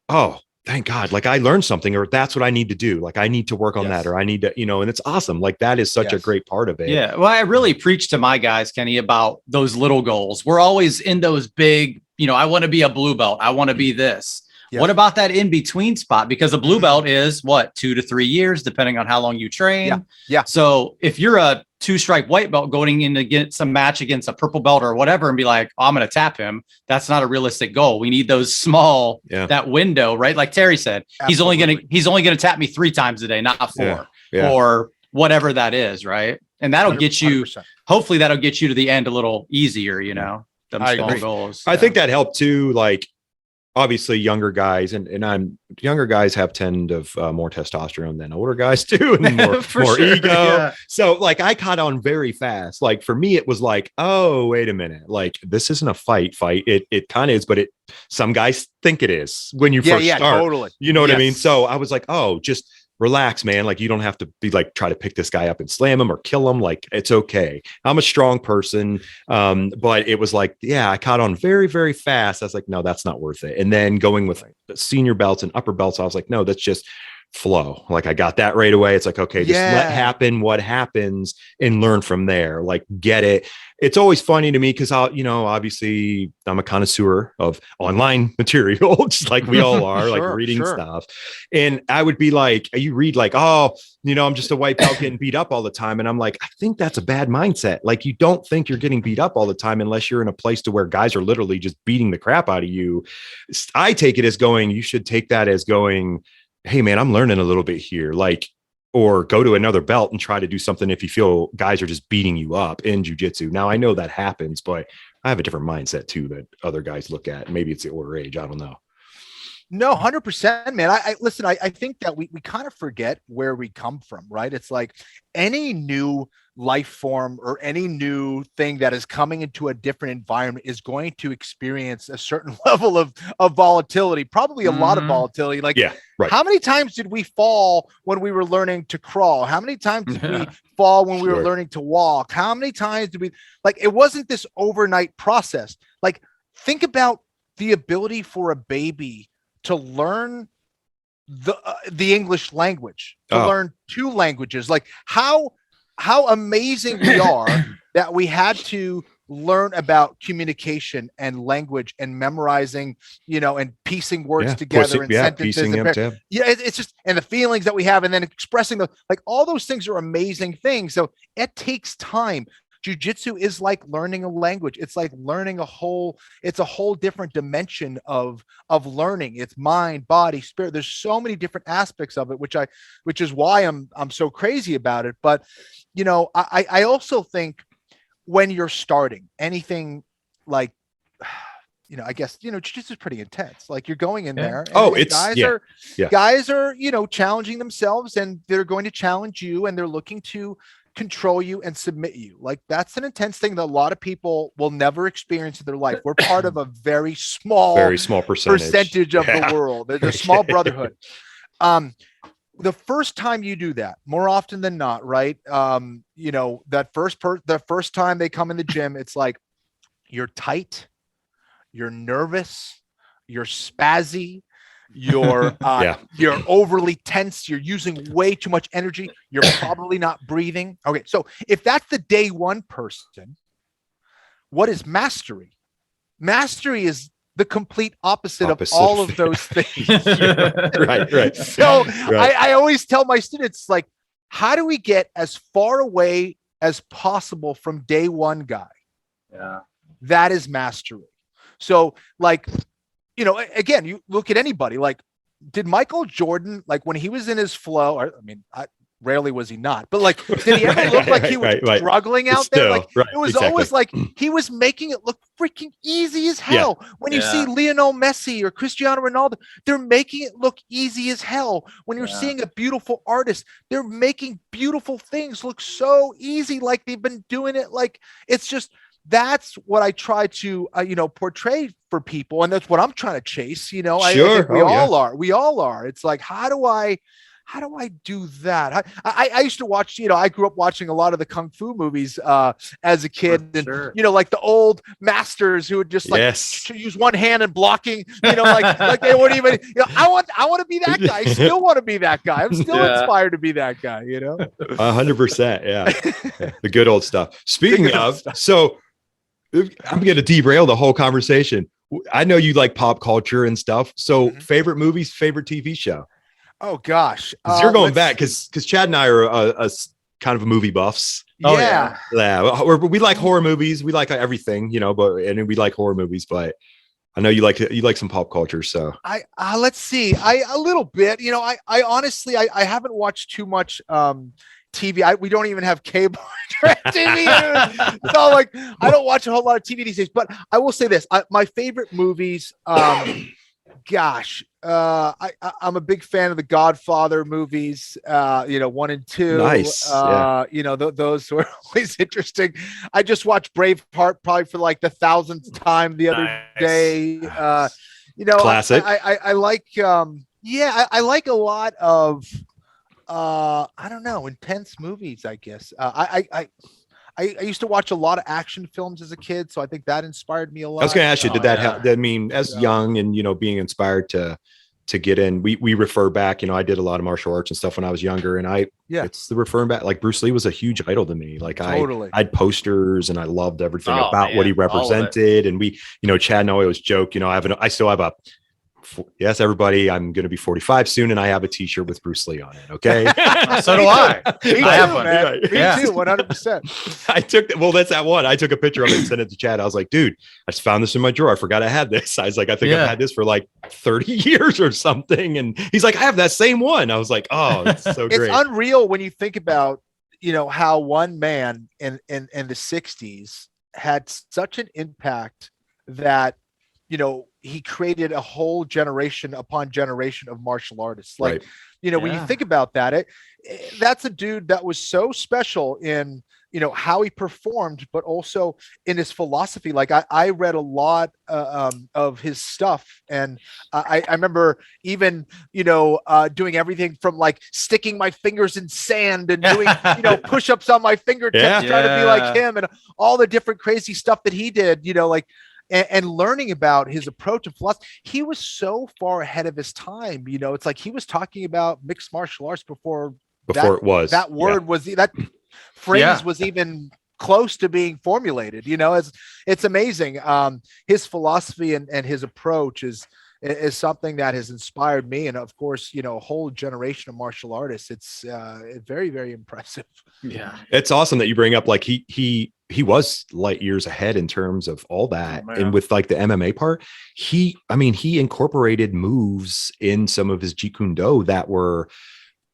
S1: oh, thank God. Like I learned something, or that's what I need to do. Like I need to work on that, or I need to, and it's awesome. Like that is such a great part of it.
S3: Yeah. Well, I really preach to my guys, Kenny, about those little goals. We're always in those big, I want to be a blue belt. I want to be this. Yeah. What about that in between spot? Because a blue belt is 2 to 3 years, depending on how long you train.
S2: Yeah.
S3: So if you're a 2-stripe white belt going in to get some match against a purple belt or whatever, and be like, oh, I'm going to tap him. That's not a realistic goal. We need those small, that window, right? Like Terry said,
S2: Absolutely.
S3: he's only going to tap me 3 times a day, not 4 or whatever that is. Right. And that'll 100%. Get you, hopefully that'll get you to the end a little easier, them small goals.
S1: I think that helped too. Like, obviously younger guys younger guys have tend of more testosterone than older guys do, and more ego. Yeah. So like I caught on very fast. Like for me, it was like, oh, wait a minute. Like this isn't a fight. It kind of is, but some guys think it is when you first start.
S2: Totally.
S1: You know what I mean? So I was like, oh, just relax, man. Like you don't have to be like, try to pick this guy up and slam him or kill him. Like it's okay. I'm a strong person. But it was like, I caught on very, very fast. I was like, no, that's not worth it. And then going with senior belts and upper belts, I was like, no, that's just flow. Like I got that right away. It's like, okay, just let happen what happens and learn from there. Like get it. It's always funny to me because obviously I'm a connoisseur of online material, just like we all are, like reading stuff. And I would be like, you read like, oh, I'm just a white belt getting beat up all the time. And I'm like, I think that's a bad mindset. Like you don't think you're getting beat up all the time unless you're in a place to where guys are literally just beating the crap out of you. I take it as you should take that as going, hey man, I'm learning a little bit here. Like, or go to another belt and try to do something if you feel guys are just beating you up in jiu-jitsu. Now I know that happens, but I have a different mindset too that other guys look at. Maybe it's the older age. I don't know.
S2: No, 100%, man. I listen, I think that we kind of forget where we come from, right? It's like any new life form or any new thing that is coming into a different environment is going to experience a certain level of volatility, probably a lot of volatility. Like, how many times did we fall when we were learning to crawl? How many times did we fall when we were learning to walk? How many times did we, like, it wasn't this overnight process. Like, think about the ability for a baby to learn the English language, to learn 2 languages. Like how amazing we are that we had to learn about communication and language and memorizing, and piecing words together and sentences. It's just, and the feelings that we have, and then expressing like all those things are amazing things. So it takes time. Jiu-jitsu is like learning a language. It's like learning it's a whole different dimension of learning. It's mind, body, spirit. There's so many different aspects of it, which is why I'm so crazy about it. But, I also think when you're starting anything like, I guess, jiu-jitsu is pretty intense. Like you're going in there. And guys are, challenging themselves, and they're going to challenge you, and they're looking to control you and submit you. Like that's an intense thing that a lot of people will never experience in their life. We're part of a very small percentage of the world. There's a small brotherhood. The first time you do that, more often than not, right? You know, the first time they come in the gym, it's like you're tight, you're nervous, you're spazzy, you're overly tense, you're using way too much energy, you're probably not breathing. Okay, so if that's the day one person, what is mastery? Mastery is the complete opposite of all of those things.
S1: Right.
S2: So I always tell my students, like, how do we get as far away as possible from day one guy?
S3: Yeah.
S2: That is mastery. So like, you know, again, you look at anybody, like, did Michael Jordan, like when he was in his flow, or, I mean, rarely was he not, but like, did he ever look like he was struggling out there? Like it was always like he was making it look freaking easy as hell. When you see Lionel Messi or Cristiano Ronaldo, they're making it look easy as hell. When you're seeing a beautiful artist, they're making beautiful things look so easy, like they've been doing it. Like it's just, that's what I try to, portray for people. And that's what I'm trying to chase. You know, I think we all are. It's like, how do I do that? I used to watch, I grew up watching a lot of the Kung Fu movies as a kid. And, like the old masters who would just use one hand and blocking, like they wouldn't even, I want to be that guy. I still want to be that guy. I'm still inspired to be that guy,
S1: 100%. Yeah. The good old stuff. Speaking of, so I'm going to derail the whole conversation. I know you like pop culture and stuff. So favorite movies, favorite TV show?
S2: Oh gosh,
S1: you're going back because Chad and I are a kind of a movie buffs.
S2: Yeah.
S1: We like horror movies. We like everything, and we like horror movies. But I know you like some pop culture. So
S2: let's see. A little bit. I honestly I haven't watched too much TV. We don't even have cable TV. So like I don't watch a whole lot of TV these days. But I will say this: my favorite movies. Gosh, I'm a big fan of the Godfather movies, 1 and 2.
S1: Nice.
S2: Those were always interesting. I just watched Braveheart probably for like the 1,000th time the other day.
S1: Classic.
S2: I like, I like a lot of, intense movies, I guess. I used to watch a lot of action films as a kid, so I think that inspired me a lot.
S1: I was going to ask you, did that help? I mean, as young and, being inspired to get in, we refer back, I did a lot of martial arts and stuff when I was younger, and it's the referring back, like Bruce Lee was a huge idol to me. Like I had posters and I loved everything about what he represented. And we, Chad and I always joke, I still have yes, everybody, I'm going to be 45 soon, and I have a t-shirt with Bruce Lee on it. Okay.
S3: So do I.
S2: I have one. Me too, 100%.
S1: That's that one. I took a picture of it and sent it to Chad. I was like, dude, I just found this in my drawer. I forgot I had this. I was like, I think I've had this for like 30 years or something. And he's like, I have that same one. I was like, oh, it's so great.
S2: It's unreal when you think about, how one man in the 60s had such an impact that, he created a whole generation upon generation of martial artists. Like, when you think about that, that's a dude that was so special in, how he performed, but also in his philosophy. Like I read a lot of his stuff. And I remember even, doing everything from like sticking my fingers in sand and doing, push-ups on my fingertips, trying to be like him, and all the different crazy stuff that he did, and learning about his approach and philosophy. He was so far ahead of his time. It's like he was talking about mixed martial arts before
S1: it was
S2: that word was that phrase was even close to being formulated. It's amazing. His philosophy and his approach is something that has inspired me, and of course, a whole generation of martial artists. It's very, very impressive.
S3: Yeah,
S1: it's awesome that you bring up like he was light years ahead in terms of all that. And with like the MMA part, he incorporated moves in some of his Jeet Kune Do that were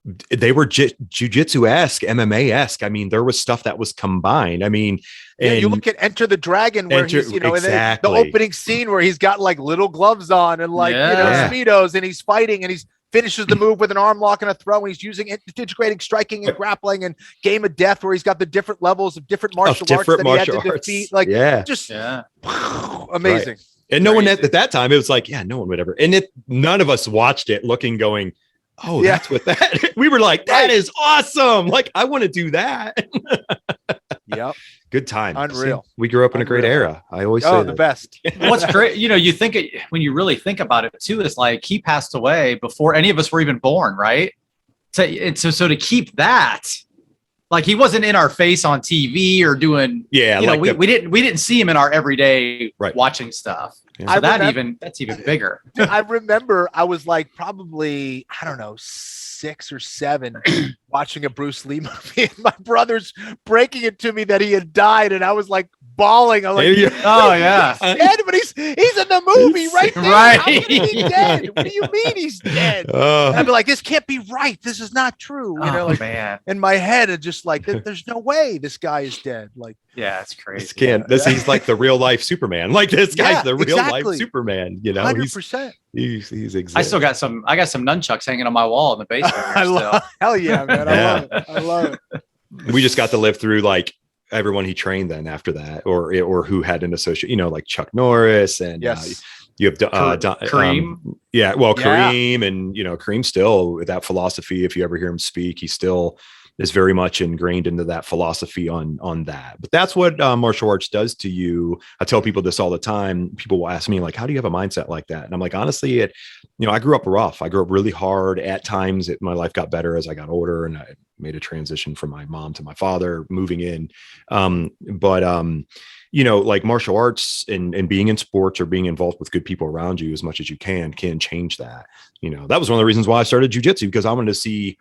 S1: Jiu-Jitsu-esque, MMA-esque. I mean, there was stuff that was combined. I mean, and
S2: you look at Enter the Dragon, where he's, in the opening scene where he's got like little gloves on and like, Speedos, and he's fighting and he's finishes the move with an arm lock and a throw, and he's using integrating striking and grappling and game of death, where he's got the different levels of different martial arts that he had to defeat. Like, just amazing.
S1: Right. And no one at that time, it was like, no one would ever. And none of us watched it going, oh, that's what that. We were like, that is awesome. Like, I want to do that.
S2: Yep.
S1: Good time.
S2: Unreal.
S1: We grew up in a great era. I always say
S2: the best.
S3: What's great, you think it, when you really think about it too, is like he passed away before any of us were even born, right? So to keep that, like, he wasn't in our face on TV or doing, we didn't see him in our everyday watching stuff. Yeah. So that's even bigger.
S2: I remember I was like probably, I don't know, 6 or 7 watching a Bruce Lee movie, and my brother's breaking it to me that he had died, and I was like bawling. I'm like,
S3: oh yeah,
S2: he's dead, but he's in the movie right there. Right. How can he be dead? What do you mean he's dead? I'd be like, this can't be right. This is not true.
S3: Man.
S2: In my head, it's just like, there's no way this guy is dead. Like,
S3: it's crazy.
S1: He's like the real life Superman. Like, this guy's the real life Superman.
S2: 100%.
S1: He's existing.
S3: I got some nunchucks hanging on my wall in the basement.
S2: Hell yeah, man. I love it.
S1: We just got to live through like everyone he trained then after that, or who had an associate, like Chuck Norris and you have
S3: Kareem.
S1: Kareem, and Kareem still with that philosophy. If you ever hear him speak, he still is very much ingrained into that philosophy on that. But that's what martial arts does to you. I tell people this all the time. People will ask me like, how do you have a mindset like that? And I'm like, honestly, I grew up rough. I grew up really hard. At times my life got better as I got older, and I made a transition from my mom to my father moving in. Like martial arts and being in sports or being involved with good people around you as much as you can change that. That was one of the reasons why I started jiu-jitsu, because I wanted to see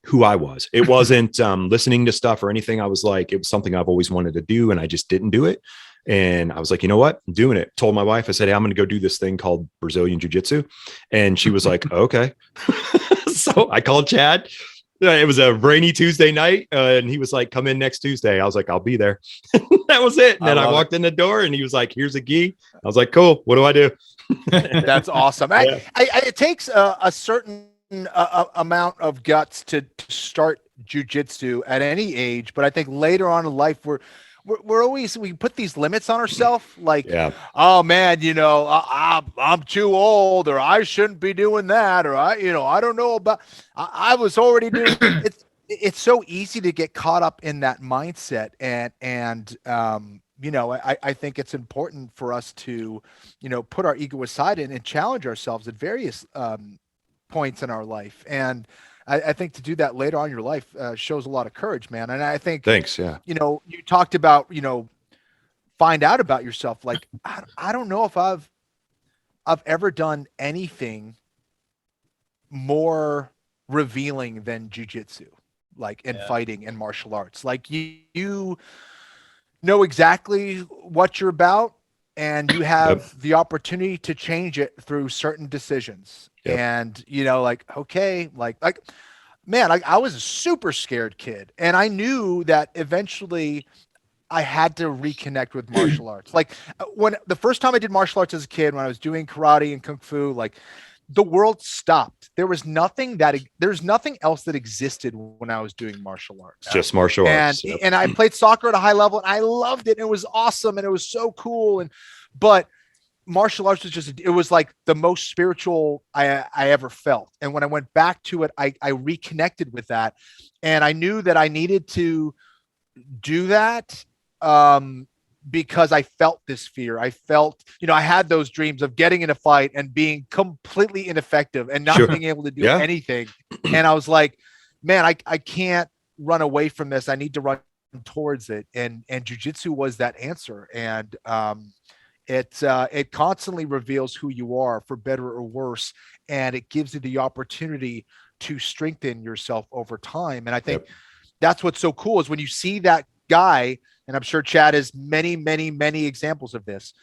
S1: who I was. It wasn't listening to stuff or anything. I was like, it was something I've always wanted to do, and I just didn't do it. And I was like, you know what? I'm doing it. Told my wife, I said, hey, I'm going to go do this thing called Brazilian Jiu-Jitsu. And she was like, okay. So I called Chad. It was a rainy Tuesday night. And he was like, come in next Tuesday. I was like, I'll be there. That was it. And then I walked in the door, and he was like, here's a gi. I was like, cool. What do I do?
S2: That's awesome. It takes a certain amount of guts to start jiu-jitsu at any age, but I think later on in life we put these limits on ourselves, like, oh man, I'm too old, or I shouldn't be doing that, or I don't know about, I was already doing it's so easy to get caught up in that mindset, and I think it's important for us to put our ego aside and challenge ourselves at various points in our life. And I think to do that later on in your life shows a lot of courage, man. And I think,
S1: thanks. Yeah.
S2: You talked about, find out about yourself. Like, I don't know if I've ever done anything more revealing than jiu-jitsu, like in fighting and martial arts. Like, you know exactly what you're about, and you have the opportunity to change it through certain decisions. And, okay, man, I was a super scared kid, and I knew that eventually I had to reconnect with martial arts. Like, when the first time I did martial arts as a kid, when I was doing karate and kung fu, like, the world stopped. There's nothing else that existed when I was doing martial arts.
S1: Just martial arts.
S2: And I played soccer at a high level, and I loved it. And it was awesome. And it was so cool. But martial arts was it was like the most spiritual I ever felt. And when I went back to it, I reconnected with that. And I knew that I needed to do that because I felt this fear. I felt, I had those dreams of getting in a fight and being completely ineffective and not being able to do anything. And I was like, man, I can't run away from this. I need to run towards it. And jiu-jitsu was that answer. And it constantly reveals who you are, for better or worse. And it gives you the opportunity to strengthen yourself over time. And I think that's what's so cool, is when you see that guy, and I'm sure Chad has many, many, many examples of this,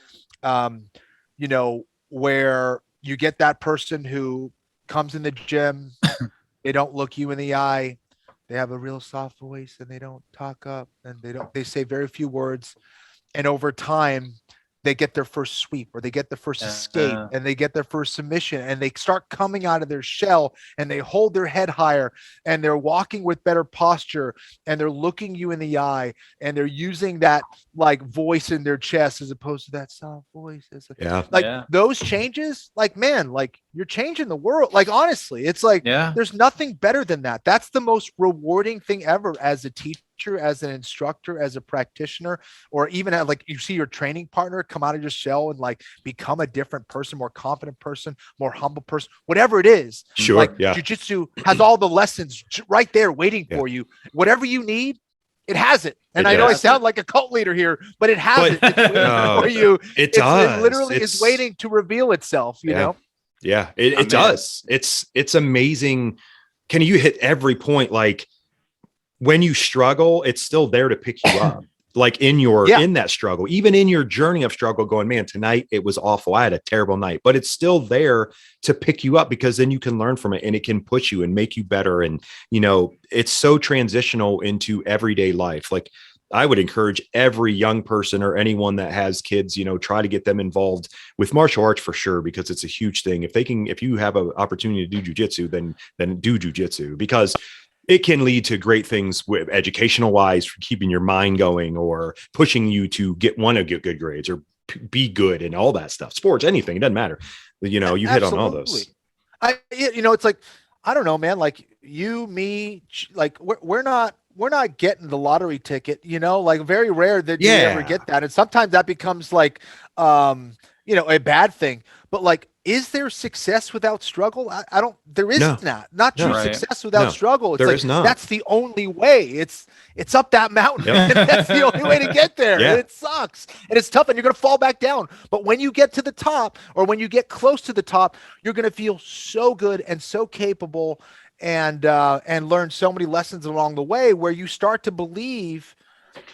S2: where you get that person who comes in the gym, they don't look you in the eye, they have a real soft voice, and they don't talk up, and they say very few words. And over time, they get their first sweep, or they get their first escape, and they get their first submission, and they start coming out of their shell, and they hold their head higher, and they're walking with better posture, and they're looking you in the eye, and they're using that like voice in their chest as opposed to that soft voice. Those changes, like, man, like, you're changing the world. Like, honestly, it's like, there's nothing better than that. That's the most rewarding thing ever as a teacher, as an instructor, as a practitioner, or even at, like, you see your training partner come out of your shell and like become a different person, more confident person, more humble person, whatever it is.
S1: Sure.
S2: Like, jiu-jitsu has all the lessons right there waiting for you. Whatever you need, it has it. And I know I sound like a cult leader here, but it has it. It's waiting for you.
S1: It does.
S2: It literally is waiting to reveal itself, you know?
S1: Yeah, it does. It's amazing. Kenny, you hit every point. Like, when you struggle, it's still there to pick you up. Like, in that struggle, even in your journey of struggle, going, man, tonight it was awful. I had a terrible night, but it's still there to pick you up, because then you can learn from it, and it can push you and make you better. And, you know, it's so transitional into everyday life. Like, I would encourage every young person or anyone that has kids, you know, try to get them involved with martial arts for sure, because it's a huge thing. If you have an opportunity to do jiu-jitsu, then do jiu-jitsu, because it can lead to great things with educational wise, for keeping your mind going, or pushing you to get good grades, or be good, and all that stuff. Sports, anything, it doesn't matter. You know, you hit on all those.
S2: It's like, I don't know, man, like, you, me, like, we're not getting the lottery ticket, you know, like, very rare that you ever get that. And sometimes that becomes like, you know, a bad thing. But like, is there success without struggle? There is not true success without struggle. It's not. That's the only way. It's up that mountain. And that's the only way to get there. And it sucks. And it's tough, and you're going to fall back down. But when you get to the top, or when you get close to the top, you're going to feel so good and so capable, and learn so many lessons along the way, where you start to believe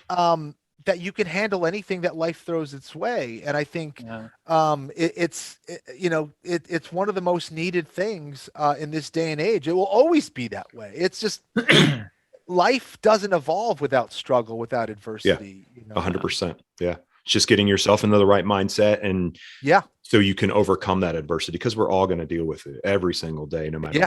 S2: that you can handle anything that life throws its way. And I think it's one of the most needed things in this day and age. It will always be that way. It's just life doesn't evolve without struggle, without adversity.
S1: You know? 100%. Yeah. It's just getting yourself into the right mindset, and so you can overcome that adversity, because we're all going to deal with it every single day, no matter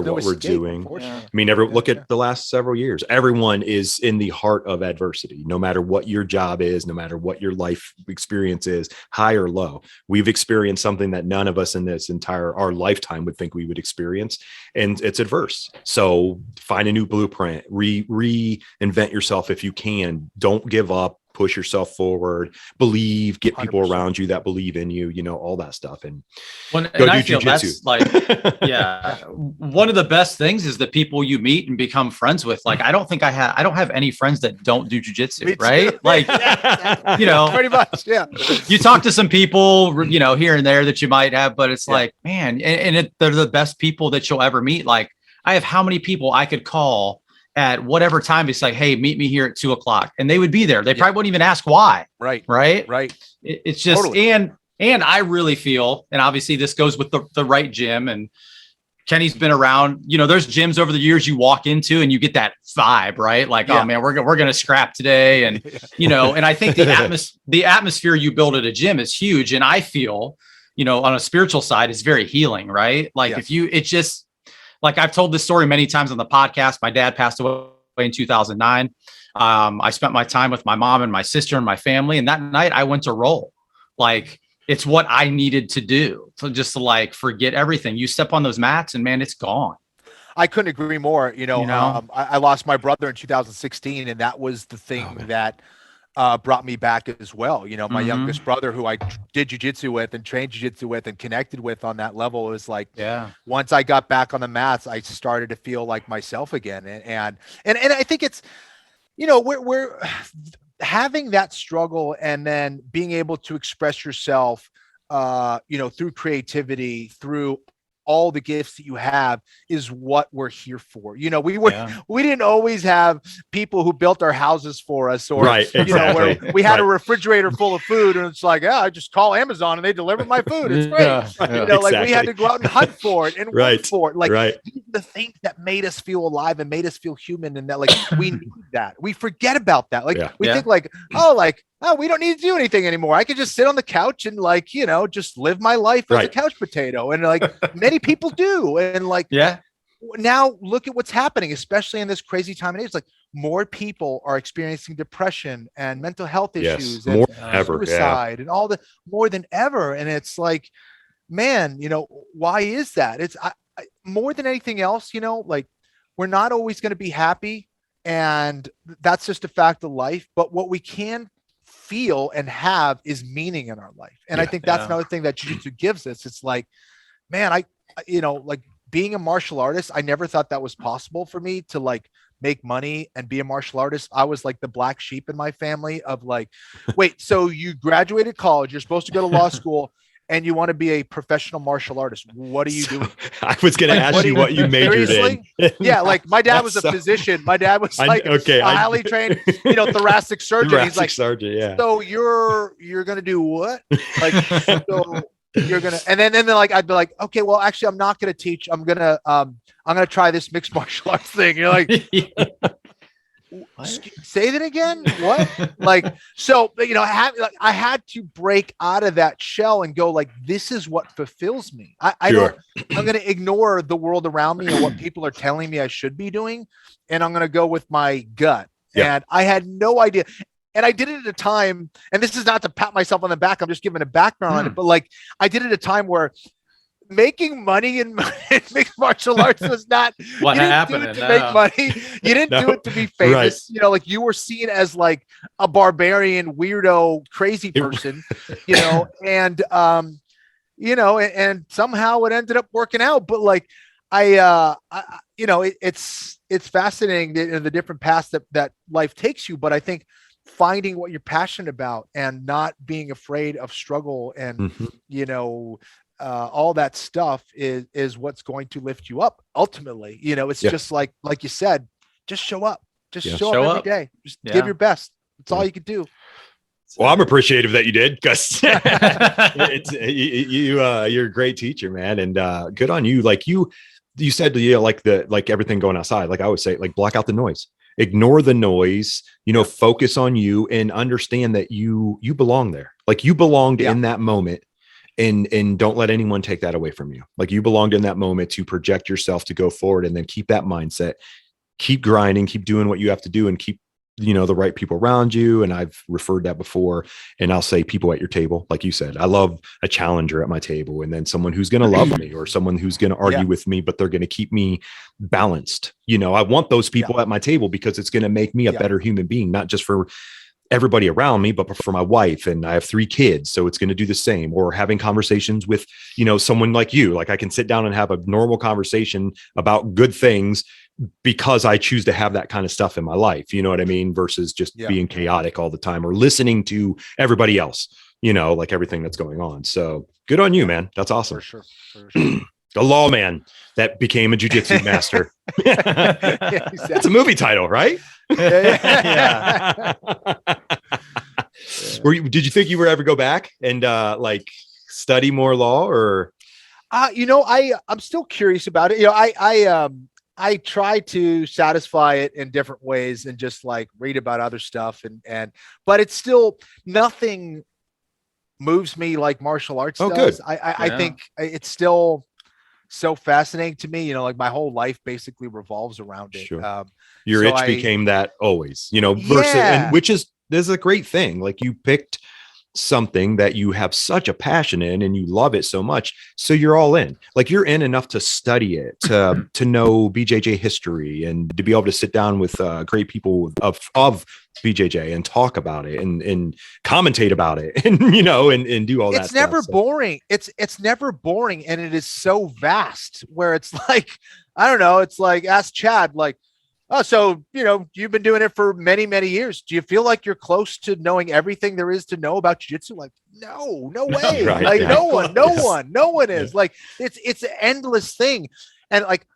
S1: what we're doing. I mean, look at the last several years. Everyone is in the heart of adversity, no matter what your job is, no matter what your life experience is, high or low. We've experienced something that none of us in our lifetime would think we would experience, and it's adverse. So find a new blueprint, reinvent yourself if you can. Don't give up. Push yourself forward, believe, get people 100%. Around you that believe in you, you know, all that stuff. And
S3: I feel that's like, one of the best things is the people you meet and become friends with. Like, I don't have any friends that don't do jiu-jitsu, right? Like, you know,
S2: pretty much. Yeah.
S3: You talk to some people, you know, here and there that you might have, but it's like, man, they're the best people that you'll ever meet. Like, I have how many people I could call at whatever time. It's like, hey, meet me here at 2:00, and they would be there. They probably wouldn't even ask why. Right. It's just, totally. And I really feel, and obviously this goes with the right gym, and Kenny's been around, you know, there's gyms over the years you walk into and you get that vibe, right? Like, oh man, we're going to scrap today. And, you know, and I think the atmosphere you build at a gym is huge. And I feel, you know, on a spiritual side, it's very healing, right? Like like, I've told this story many times on the podcast. My dad passed away in 2009. I spent my time with my mom and my sister and my family. And that night I went to roll. Like, it's what I needed to do. So just to like forget everything. You step on those mats and man, it's gone.
S2: I couldn't agree more. You know, I lost my brother in 2016, and that was the thing that brought me back as well. You know, my youngest brother, who I did jiu-jitsu with and trained jiu-jitsu with and connected with on that level, was like, once I got back on the mats, I started to feel like myself again. And I think it's, you know, we're having that struggle, and then being able to express yourself, you know, through creativity, through all the gifts that you have, is what we're here for. You know, we didn't always have people who built our houses for us, or you know, where we had a refrigerator full of food, and it's like, I just call Amazon and they deliver my food. It's great. You know, like, we had to go out and hunt for it and work for it. Like, the things that made us feel alive and made us feel human, and that, like, we need that. We forget about that. Like, we think like, oh, like, oh, we don't need to do anything anymore. I could just sit on the couch and like, just live my life as a couch potato. And like many people do. And like, now look at what's happening, especially in this crazy time of age. Like more people are experiencing depression and mental health issues and
S1: more than ever,
S2: suicide and all the more than ever. And it's like, man, why is that? It's more than anything else, like we're not always going to be happy. And that's just a fact of life. But what we can feel and have is meaning in our life. And I think that's another thing that jiu-jitsu gives us. It's like, man, like being a martial artist, I never thought that was possible for me to like make money and be a martial artist. I was like the black sheep in my family of like, wait, so you graduated college, you're supposed to go to law school and you want to be a professional martial artist. What are you doing?
S1: I was going to ask you what you majored in.
S2: Yeah. Like my dad was a physician. My dad was like a highly trained, thoracic surgeon. He's like,
S1: surgeon,
S2: so you're going to do what? Like, so you're going to, and then like, I'd be like, okay, well, actually I'm not going to teach. I'm going to try this mixed martial arts thing. You're like, say that again. What? Like, so, I had to break out of that shell and go like, this is what fulfills me. I'm going to ignore the world around me and what people are telling me I should be doing. And I'm going to go with my gut. Yeah. And I had no idea. And I did it at a time, and this is not to pat myself on the back. I'm just giving a background on it. But like, I did it at a time where making money in mixed martial arts was not
S3: what happened
S2: to make money. You didn't do it to be famous. Right. Like you were seen as like a barbarian, weirdo, crazy person, and and somehow it ended up working out. But like it's fascinating the different paths that life takes you. But I think finding what you're passionate about and not being afraid of struggle and all that stuff is what's going to lift you up ultimately. It's just like you said, just show up, show up every day, just give your best. That's all you can do.
S1: Well, I'm appreciative that you did, because you're a great teacher, man. And good on you. Like you said, like everything going outside, like I would say, like block out the noise. Ignore the noise, focus on you and understand that you belong there. Like you belonged in that moment, and don't let anyone take that away from you. Like you belonged in that moment to project yourself to go forward, and then keep that mindset, keep grinding, keep doing what you have to do, and keep, the right people around you. And I've referred that before, and I'll say people at your table. Like you said, I love a challenger at my table, and then someone who's going to love me, or someone who's going to argue with me, but they're going to keep me balanced. I want those people at my table, because it's going to make me a better human being, not just for everybody around me, but for my wife. And I have 3 kids, so it's going to do the same. Or having conversations with, someone like you, like I can sit down and have a normal conversation about good things, because I choose to have that kind of stuff in my life. You know what I mean? Versus just being chaotic all the time, or listening to everybody else, like everything that's going on. So good on you, man. That's awesome. For sure. The lawman that became a jiu-jitsu master. Exactly. That's a movie title, right? Yeah. Did you think you would ever go back and like study more law, or?
S2: I'm still curious about it. I try to satisfy it in different ways and just like read about other stuff but it's still, nothing moves me like martial arts does. Good. I think it's still so fascinating to me, like my whole life basically revolves around it.
S1: Sure. Your itch became that always, versus, and which is, this is a great thing. Like you picked something that you have such a passion in and you love it so much, so you're all in. Like you're in enough to study it, to know BJJ history, and to be able to sit down with great people of BJJ and talk about it and commentate about it, and and do all that.
S2: It's never boring. It's never boring, and it is so vast where it's like, I don't know, it's like, ask Chad, like, oh, so, you've been doing it for many, many years. Do you feel like you're close to knowing everything there is to know about jiu-jitsu? Like, no way. Right, like no one is. Like, it's an endless thing. And like,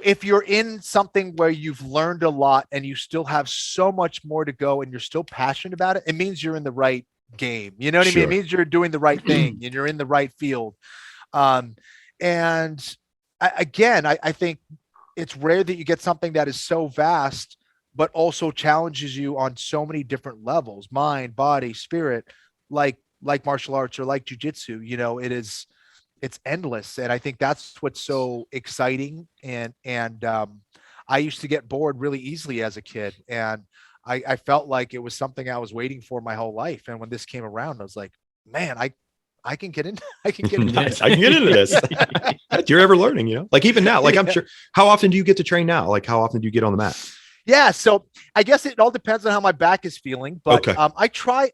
S2: if you're in something where you've learned a lot and you still have so much more to go and you're still passionate about it, it means you're in the right game. You know what I mean? It means you're doing the right thing and you're in the right field. And I think it's rare that you get something that is so vast but also challenges you on so many different levels, mind, body, spirit, like martial arts or like jujitsu. It's endless. And I think that's what's so exciting. And I used to get bored really easily as a kid. And I felt like it was something I was waiting for my whole life. And when this came around, I was like, man, I can get into I can get into
S1: Nice. I can get into this. You're ever learning, like even now, like I'm sure, how often do you get to train now? Like how often do you get on the mat?
S2: Yeah. So I guess it all depends on how my back is feeling, but
S1: Okay.
S2: I try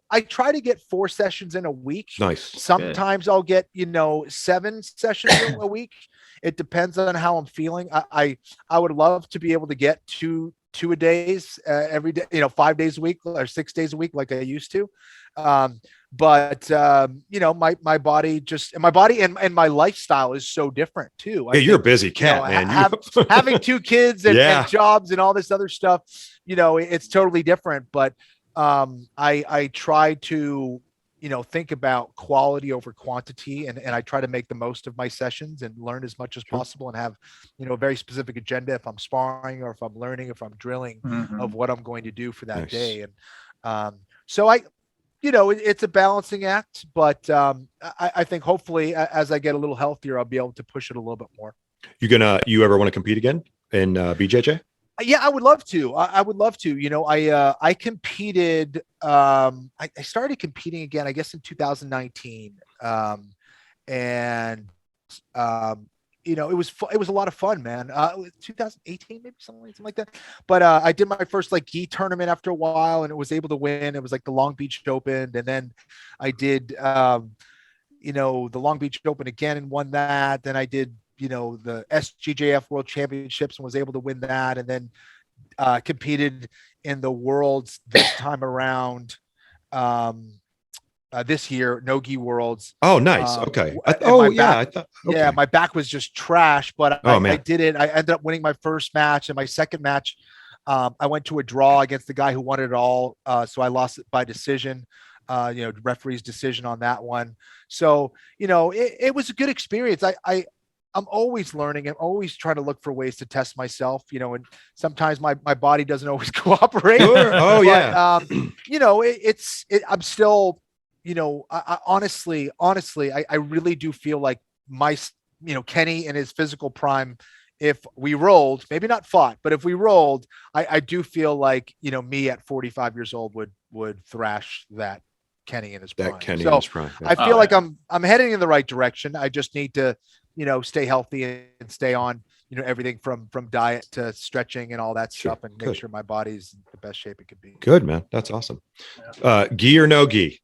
S2: to get 4 sessions in a week.
S1: Nice.
S2: Sometimes I'll get, 7 sessions a week. It depends on how I'm feeling. I would love to be able to get two a days every day, 5 days a week or 6 days a week, like I used to. But my body and my lifestyle is so different too.
S1: You're a busy cat, man.
S2: Having 2 kids and jobs and all this other stuff, it's totally different. But I try to, think about quality over quantity, and I try to make the most of my sessions and learn as much as possible and have, a very specific agenda if I'm sparring or if I'm learning, if I'm drilling of what I'm going to do for that day. And so it's a balancing act, but I think hopefully as I get a little healthier, I'll be able to push it a little bit more.
S1: You ever want to compete again in BJJ?
S2: Yeah, I would love to. I would love to. I competed. I started competing again, I guess, in 2019. And it was a lot of fun, man. 2018, maybe something like that. But I did my first gi tournament after a while, and it was able to win. It was like the Long Beach Open, and then I did the Long Beach Open again and won that. Then I did the SGJF World Championships and was able to win that, and then competed in the Worlds this time around. This year, No-Gi Worlds.
S1: Oh, nice. Okay.
S2: My back was just trash, but I did it. I ended up winning my first match, and my second match, I went to a draw against the guy who won it all. So I lost it by decision. Referee's decision on that one. So it was a good experience. I'm always learning. I'm always trying to look for ways to test myself, and sometimes my body doesn't always cooperate.
S1: Sure. Oh,
S2: but, I'm still, I honestly, I really do feel like my, Kenny in his physical prime, if we rolled, maybe not fought, but if we rolled, I do feel like, me at 45 years old would thrash that Kenny in his prime.
S1: In his prime. Yeah.
S2: I feel like I'm heading in the right direction. I just need to, stay healthy and stay on, everything from diet to stretching and all that stuff, and make sure my body's in the best shape it could be.
S1: Good, man. That's awesome. Gi or no gi?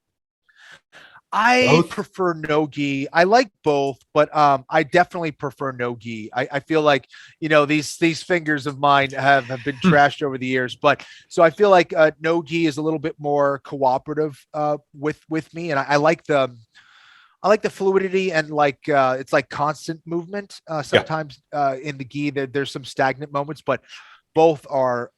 S2: I prefer no-gi. I like both, but I definitely prefer no-gi. I feel like, these fingers of mine have been trashed over the years, but so I feel like no-gi is a little bit more cooperative with me, and I like the fluidity and it's like constant movement. Sometimes in the gi there's some stagnant moments, but both are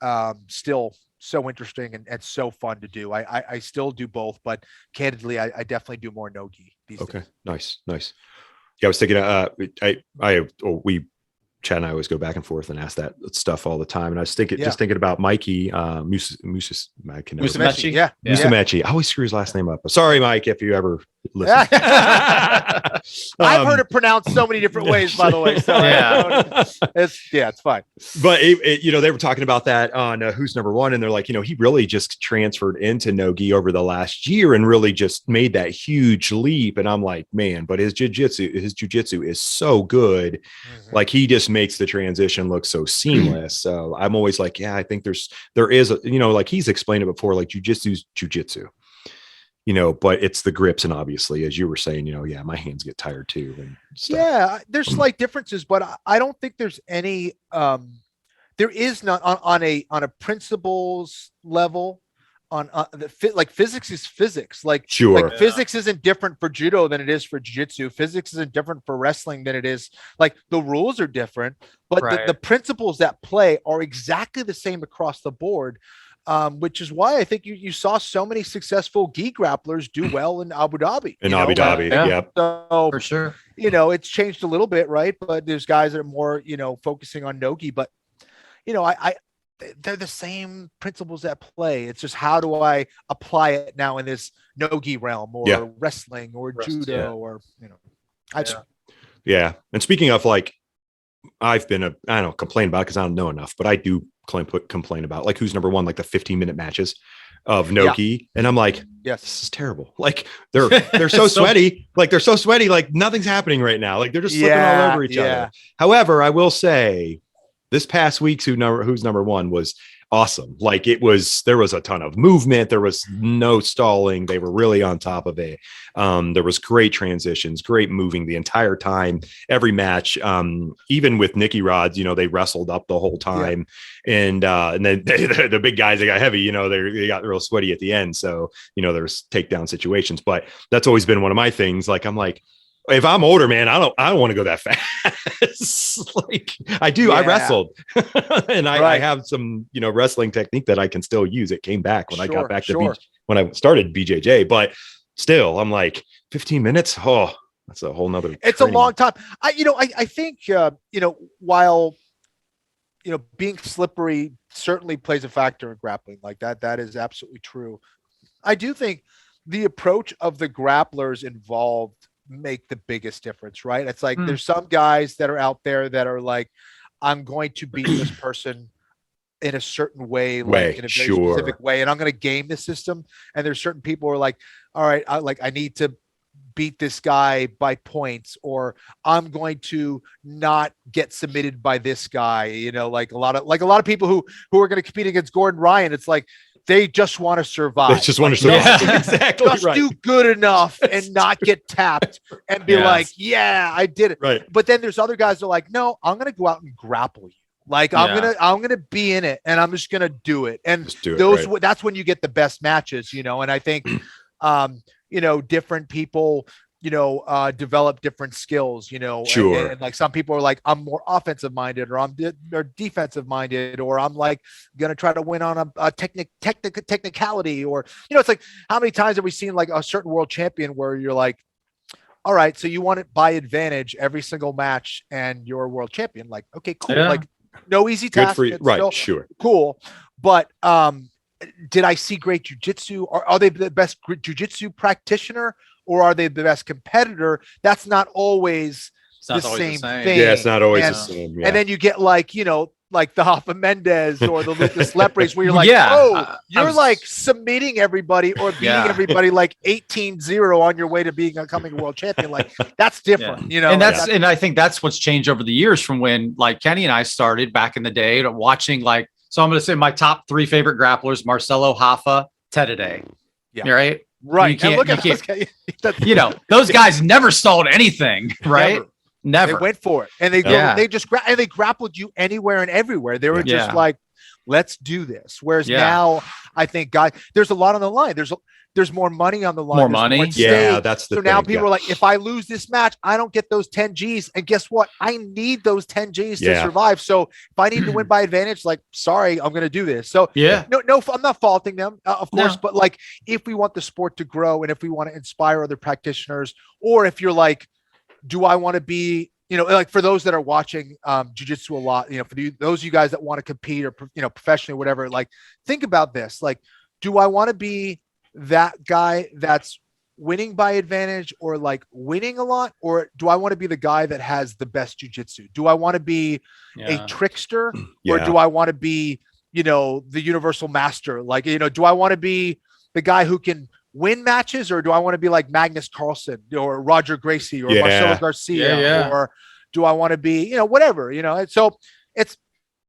S2: still so interesting and so fun to do. I still do both, but candidly, I definitely do more no-gi these days.
S1: Nice. Yeah, I was thinking, Chad and I always go back and forth and ask that stuff all the time. And I was just thinking about Mikey,
S2: Musumeci. Yeah.
S1: Musumeci. I always screw his last name up. Sorry, Mike, if you ever listen.
S2: I've heard it pronounced so many different ways, by the way. So it's fine.
S1: But they were talking about that on Who's Number One, and they're like, he really just transferred into no-gi over the last year and really just made that huge leap. And I'm like, man, but his jiu-jitsu is so good. Mm-hmm. Like he just makes the transition look so seamless. So I'm always like, I think there is like he's explained it before, like jujitsu's jujitsu. But it's the grips, and obviously, as you were saying, my hands get tired too. And stuff.
S2: Yeah, there's slight differences, but I don't think there's any. There is not on a principles level. Like physics is physics. Like physics isn't different for judo than it is for jiu-jitsu. Physics isn't different for wrestling than it is. Like the rules are different, but the principles that play are exactly the same across the board. Which is why I think you saw so many successful gi grapplers do well in Abu Dhabi. So
S3: for sure,
S2: it's changed a little bit, right? But there's guys that are more, focusing on no-gi. But they're the same principles at play. It's just, how do I apply it now in this no-gi realm or wrestling or judo or,
S1: And speaking of, like, I've been I don't complain about it because I don't know enough, but I do complain about, like, who's number one, like the 15-minute matches of no-gi. And I'm like,
S2: yes,
S1: this is terrible. Like, they're so sweaty. Like, they're so sweaty. Like, nothing's happening right now. Like, they're just slipping all over each other. However, I will say this past week's who's number one was awesome. Like, there was a ton of movement. There was no stalling. They were really on top of it. There was great transitions, great moving the entire time, every match. Even with Nicky rods, they wrestled up the whole time. And then the big guys, they got heavy, they got real sweaty at the end. So, there's takedown situations, but that's always been one of my things. Like, I'm like, if I'm older, man, I don't want to go that fast. Like, I do. I wrestled and I have some, wrestling technique that I can still use. It came back when I got back to when I started BJJ, but still, I'm like, 15 minutes. Oh, that's a whole nother.
S2: It's training. A long time. I think, while, being slippery certainly plays a factor in grappling like that. That is absolutely true. I do think the approach of the grapplers involved make the biggest difference, right? It's like, there's some guys that are out there that are like, I'm going to beat this person in a certain way, like in a very specific way, and I'm going to game the system. And there's certain people who are like, all right, I need to beat this guy by points, or I'm going to not get submitted by this guy. Like a lot of people who are going to compete against Gordon Ryan. It's like, they just want to survive.
S1: They just want to survive.
S2: Yeah. Exactly. Just do good enough and not get tapped and be like, yeah, I did it.
S1: Right.
S2: But then there's other guys that are like, no, I'm going to go out and grapple you. Like, I'm going to be in it and I'm just going to do it. And that's when you get the best matches, and I think, different people, develop different skills,
S1: Sure.
S2: And like, some people are like, I'm more offensive minded, or I'm defensive minded, or I'm like going to try to win on a technicality, or, it's like, how many times have we seen like a certain world champion where you're like, all right, so you want it by advantage every single match and you're a world champion. Like, okay, cool. Yeah. Like, no easy task.
S1: Good for you. Right. Sure.
S2: Cool. But, did I see great jujitsu? Are they the best jujitsu practitioner, or are they the best competitor? That's not always the same thing.
S1: Yeah, it's not always the same. Yeah.
S2: And then you get like, like the Hoffa Mendez or the Lucas Lepres, where you're like, you're like submitting everybody or beating everybody like 18-0 on your way to becoming a world champion. Like, that's different,
S3: And and I think that's what's changed over the years from when, like, Kenny and I started back in the day watching, like, so I'm going to say my top 3 favorite grapplers: Marcelo, Hoffa, Tedade. Yeah. Right.
S2: Right.
S3: And look at those guys never stalled anything. Right. Never.
S2: They went for it, and they grappled you anywhere and everywhere. They were just like, let's do this. Whereas now, I think, guys, there's a lot on the line. There's more money on the line.
S3: More money.
S1: Yeah, that's the thing.
S2: So now people are like, if I lose this match, I don't get those 10 G's. And guess what? I need those 10 G's to survive. So if I need to win by advantage, like, sorry, I'm going to do this. So no, I'm not faulting them, of course. But like, if we want the sport to grow, and if we want to inspire other practitioners, or if you're like, do I want to be, like, for those that are watching jiu-jitsu a lot, for those of you guys that want to compete or, professionally, or whatever, like, think about this. Like, do I want to be that guy that's winning by advantage, or like winning a lot? Or do I want to be the guy that has the best jiu-jitsu? Do I want to be a trickster, or do I want to be, the universal master? Like, do I want to be the guy who can win matches, or do I want to be like Magnus Carlsen or Roger Gracie or Marcelo Garcia, or do I want to be, whatever, and so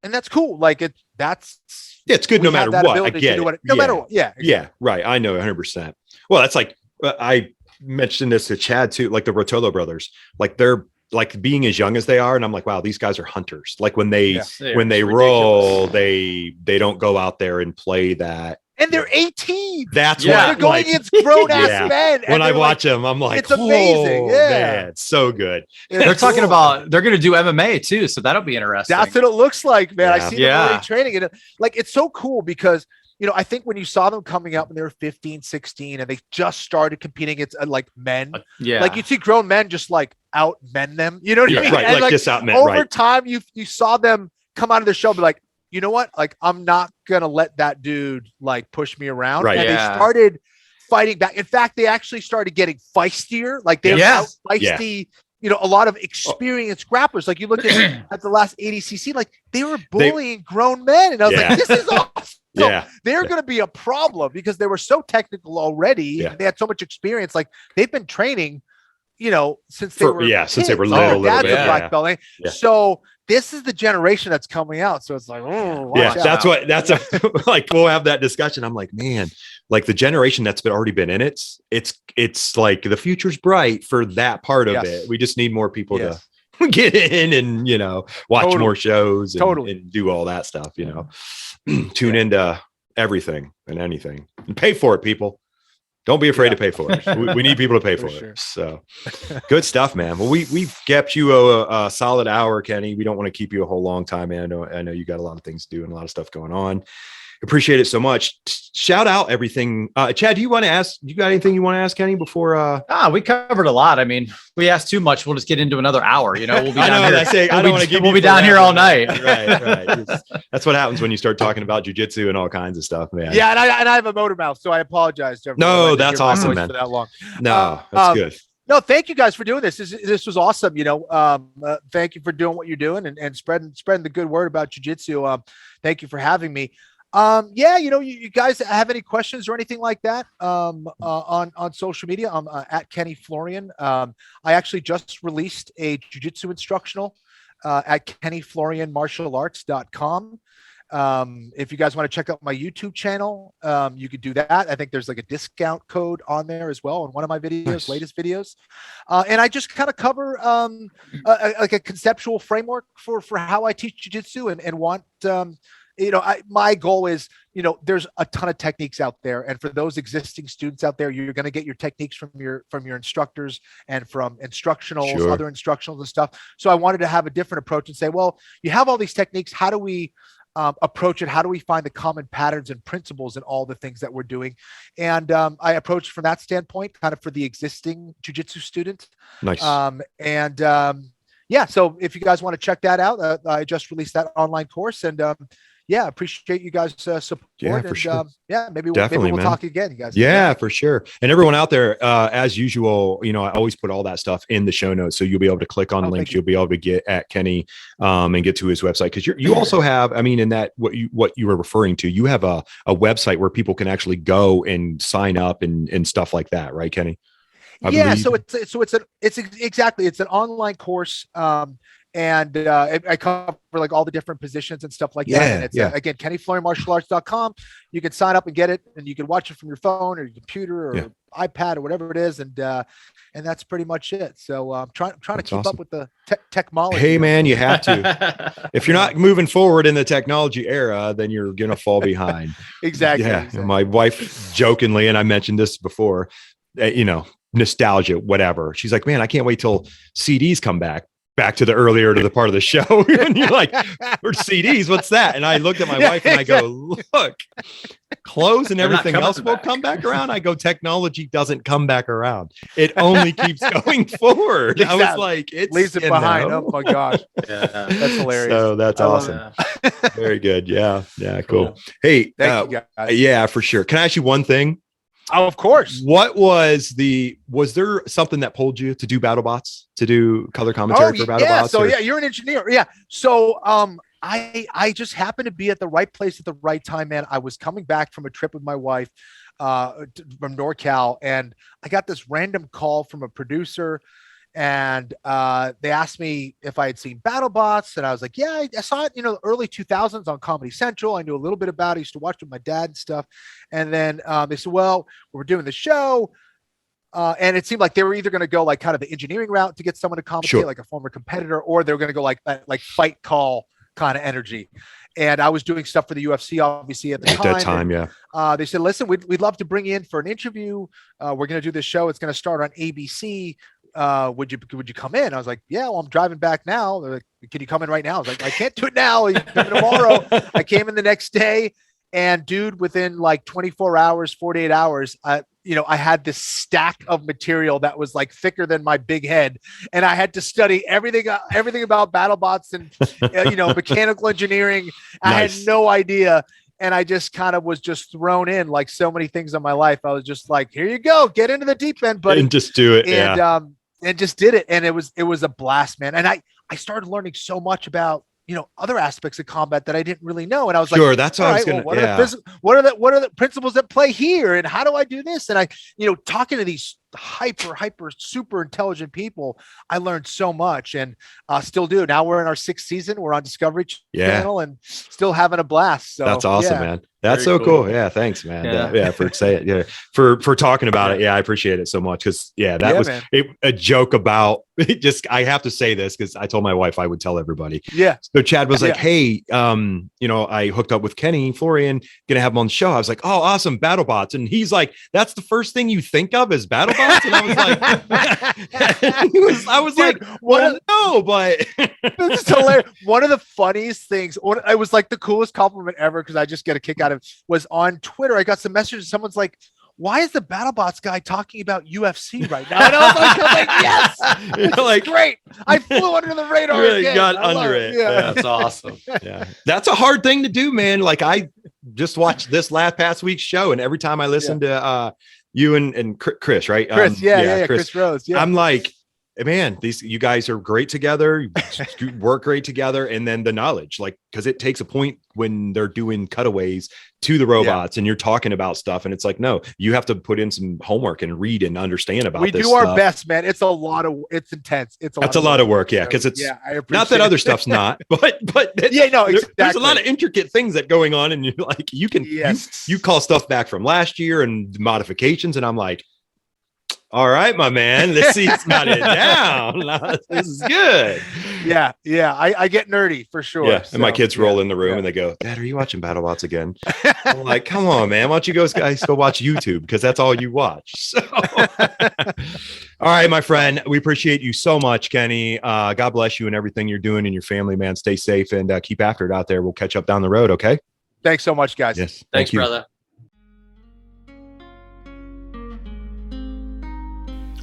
S2: and that's cool. Like,
S1: it's good no matter what. I get it.
S2: No matter what. Yeah. Exactly.
S1: Yeah. Right. I know 100%. Well, that's like, I mentioned this to Chad too, like the Rotolo brothers, like they're like being as young as they are. And I'm like, wow, these guys are hunters. Like when they roll, they don't go out there and play that.
S2: And they're 18.
S1: That's
S2: why they're going against grown ass men.
S1: When I watch them, I'm like,
S2: it's amazing.
S1: Man, it's so good.
S3: They're talking about, they're going to do MMA too. So that'll be interesting.
S2: That's what it looks like, man. I see them already training it. Like, it's so cool because, I think when you saw them coming up when they were 15, 16, and they just started competing against like men, like you see grown men just like out men them, you know what I mean?
S1: Right.
S2: And
S1: like just out men.
S2: Over time, you saw them come out of the show and be like, you know what? Like, I'm not going to let that dude like push me around.
S1: Right.
S2: And they started fighting back. In fact, they actually started getting feistier. Like they were out feisty, you know, a lot of experienced grapplers. Like you look at the last ADCC, like they were bullying grown men. And I was like, this is awesome. So they're going to be a problem because they were so technical already. And they had so much experience. Like they've been training, you know, since they were
S1: little.
S2: Dad's a black belt. So this is the generation that's coming out. So it's like,
S1: that's like, we'll have that discussion. I'm like, man, like the generation that's already been in it's like the future's bright for that part of it. We just need more people to get in and, you know, watch more shows and do all that stuff, you know, tune into everything and anything and pay for it, people. Don't be afraid to pay for it. We need people to pay for it. So good stuff, man. Well, we've kept you a solid hour, Kenny. We don't want to keep you a whole long time, man. I know you got a lot of things to do and a lot of stuff going on. Appreciate it so much. Shout out everything. Chad, do you got anything you want to ask Kenny before?
S3: We covered a lot. I mean, we asked too much. We'll just get into another hour. You know, we'll be down here. We'll be down here all night.
S1: Right. That's what happens when you start talking about jiu-jitsu and all kinds of stuff, man.
S2: Yeah, and I have a motor mouth, so I apologize to everyone.
S1: No, that's awesome, man.
S2: For that long.
S1: No, that's good.
S2: No, thank you guys for doing this. This was awesome. You know, thank you for doing what you're doing and spreading the good word about jiu-jitsu. Thank you for having me. You know, you guys have any questions or anything like that on social media? I'm at Kenny Florian. I actually just released a jiu-jitsu instructional at kennyflorianmartialarts.com. If you guys want to check out my YouTube channel, you could do that. I think there's like a discount code on there as well in one of my videos, latest videos. And I just kind of cover like a conceptual framework for how I teach jiu-jitsu and want you know, my goal is, you know, there's a ton of techniques out there. And for those existing students out there, you're going to get your techniques from your instructors and from instructionals, other instructionals and stuff. So I wanted to have a different approach and say, well, you have all these techniques. How do we approach it? How do we find the common patterns and principles in all the things that we're doing? And I approached from that standpoint, kind of for the existing jiu-jitsu student.
S1: Nice.
S2: So if you guys want to check that out, I just released that online course and appreciate you guys' support.
S1: Yeah, for sure.
S2: Maybe we'll talk again, you guys.
S1: Yeah, for sure. And everyone out there, as usual, you know, I always put all that stuff in the show notes. So you'll be able to click on links. You'll be able to get at Kenny and get to his website. Cause you also have, I mean, in that, what you were referring to, you have a website where people can actually go and sign up and stuff like that. Right, Kenny?
S2: So it's an online course. And I cover like all the different positions and stuff like that. And it's again, kennyflorianmartialarts.com. You can sign up and get it, and you can watch it from your phone or your computer or iPad or whatever it is. And that's pretty much it. So I'm trying to keep up with the technology.
S1: Hey man, you have to. If you're not moving forward in the technology era, then you're going to fall behind.
S2: Exactly.
S1: Yeah. Exactly. My wife jokingly, and I mentioned this before, you know, nostalgia, whatever. She's like, man, I can't wait till CDs come back to the earlier to the part of the show. And you're like, or CDs, what's that? And I looked at my wife and I go, look, clothes and everything else will come back around. I go, technology doesn't come back around. It only keeps going forward. Exactly. I was like, it
S2: leaves it behind. Oh my gosh. That's hilarious.
S1: So that's awesome. Very good. Yeah. Cool. Hey,
S2: thank you guys.
S1: Yeah, for sure. Can I ask you one thing?
S2: Oh, of course.
S1: What was there something that pulled you to do BattleBots, to do color commentary for BattleBots?
S2: Yeah. So you're an engineer. Yeah. So I just happened to be at the right place at the right time, man. I was coming back from a trip with my wife from NorCal, and I got this random call from a producer. And they asked me if I had seen BattleBots, and I was like, yeah, I saw it, you know, early 2000s on Comedy Central. I knew a little bit about it. I used to watch it with my dad and stuff. And then they said, well, we're doing the show. And it seemed like they were either going to go like kind of the engineering route to get someone to commentate, like a former competitor, or they were going to go like fight call kind of energy. And I was doing stuff for the UFC, obviously, at that time. They said, listen, we'd love to bring you in for an interview. We're going to do this show. It's going to start on ABC. Would you come in? I was like, yeah, well, I'm driving back now. They're like, can you come in right now? I was like, I can't do it now. You can come in tomorrow. I came in the next day, And dude, within like 24 hours, 48 hours, I had this stack of material that was like thicker than my big head. And I had to study everything about BattleBots and, mechanical engineering. I had no idea. And I just kind of was just thrown in like so many things in my life. I was just like, here you go, get into the deep end, buddy.
S1: And just do it.
S2: And just did it. And it was a blast, man. And I started learning so much about, other aspects of combat that I didn't really know. And I was like,
S1: sure, that's what I was going to,
S2: what are the principles that play here? And how do I do this? And I, talking to these hyper, super intelligent people, I learned so much and still do. Now we're in our 6th season. We're on Discovery Channel and still having a blast. So
S1: that's awesome, man. That's very so cool. Yeah. Thanks, man. For saying, for talking about it. Yeah. I appreciate it so much. Cause that was a joke about I have to say this cause I told my wife I would tell everybody. Yeah. So Chad was like, hey, I hooked up with Kenny Florian, gonna have him on the show. I was like, oh, awesome. BattleBots. And he's like, that's the first thing you think of is BattleBots. And I was like, I was dude, like, well, no, but
S2: this is hilarious. One of the funniest things, it was like the coolest compliment ever. Cause I just get a kick out of was on Twitter. I got some messages. Someone's like, why is the BattleBots guy talking about UFC right now? And I was like yes, it's like great. I flew under the radar.
S1: Really got under it.
S3: Yeah, that's awesome.
S1: Yeah, that's a hard thing to do, man. Like I just watched this past week's show, and every time I listen to you and Chris, right?
S2: Chris, Chris Rose. Yeah,
S1: I'm like, man, you guys are great together. You work great together, and then the knowledge, like, because it takes a point when they're doing cutaways to the robots and you're talking about stuff, and it's like, no, you have to put in some homework and read and understand about this.
S2: We do our best, man. It's intense.
S1: That's a lot of work. Yeah. Cause it's not that other stuff's not, but
S2: exactly.
S1: There's a lot of intricate things that going on. And you're like, you call stuff back from last year and modifications. And I'm like, all right, my man, let's see. It's not it down. This is good.
S2: Yeah. I get nerdy for sure.
S1: Yeah. And my kids roll in the room and they go, Dad, are you watching BattleBots again? I'm like, come on, man. Why don't you guys go watch YouTube? Because that's all you watch. So all right, my friend. We appreciate you so much, Kenny. God bless you and everything you're doing and your family, man. Stay safe and keep after it out there. We'll catch up down the road. Okay.
S2: Thanks so much, guys.
S1: Yes.
S3: Thanks, brother.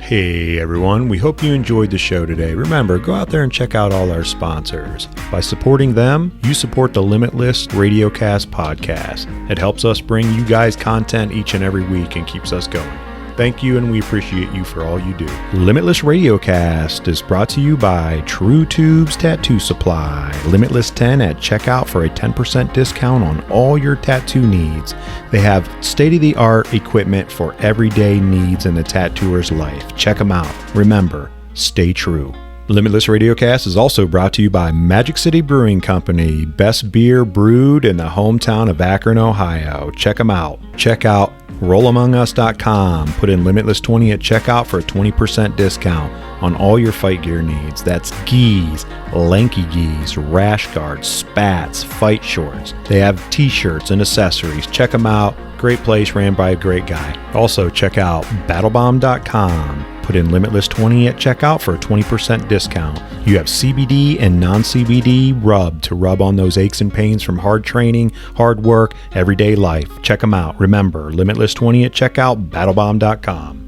S1: Hey everyone, we hope you enjoyed the show today. Remember, go out there and check out all our sponsors. By supporting them, you support the Limitless Radiocast podcast. It helps us bring you guys content each and every week and keeps us going. Thank you, and we appreciate you for all you do. Limitless Radiocast is brought to you by True Tubes Tattoo Supply. Limitless 10 at checkout for a 10% discount on all your tattoo needs. They have state-of-the-art equipment for everyday needs in the tattooer's life. Check them out. Remember, stay true. Limitless Radiocast is also brought to you by Magic City Brewing Company. Best beer brewed in the hometown of Akron, Ohio. Check them out. Check out RollAmongUs.com. Put in Limitless20 at checkout for a 20% discount on all your fight gear needs. That's gis, lanky gis, rash guards, spats, fight shorts. They have t-shirts and accessories. Check them out. Great place ran by a great guy. Also, check out BattleBomb.com. Put in Limitless20 at checkout for a 20% discount. You have CBD and non-CBD rub to rub on those aches and pains from hard training, hard work, everyday life. Check them out. Remember, Limitless20 at checkout, BattleBomb.com.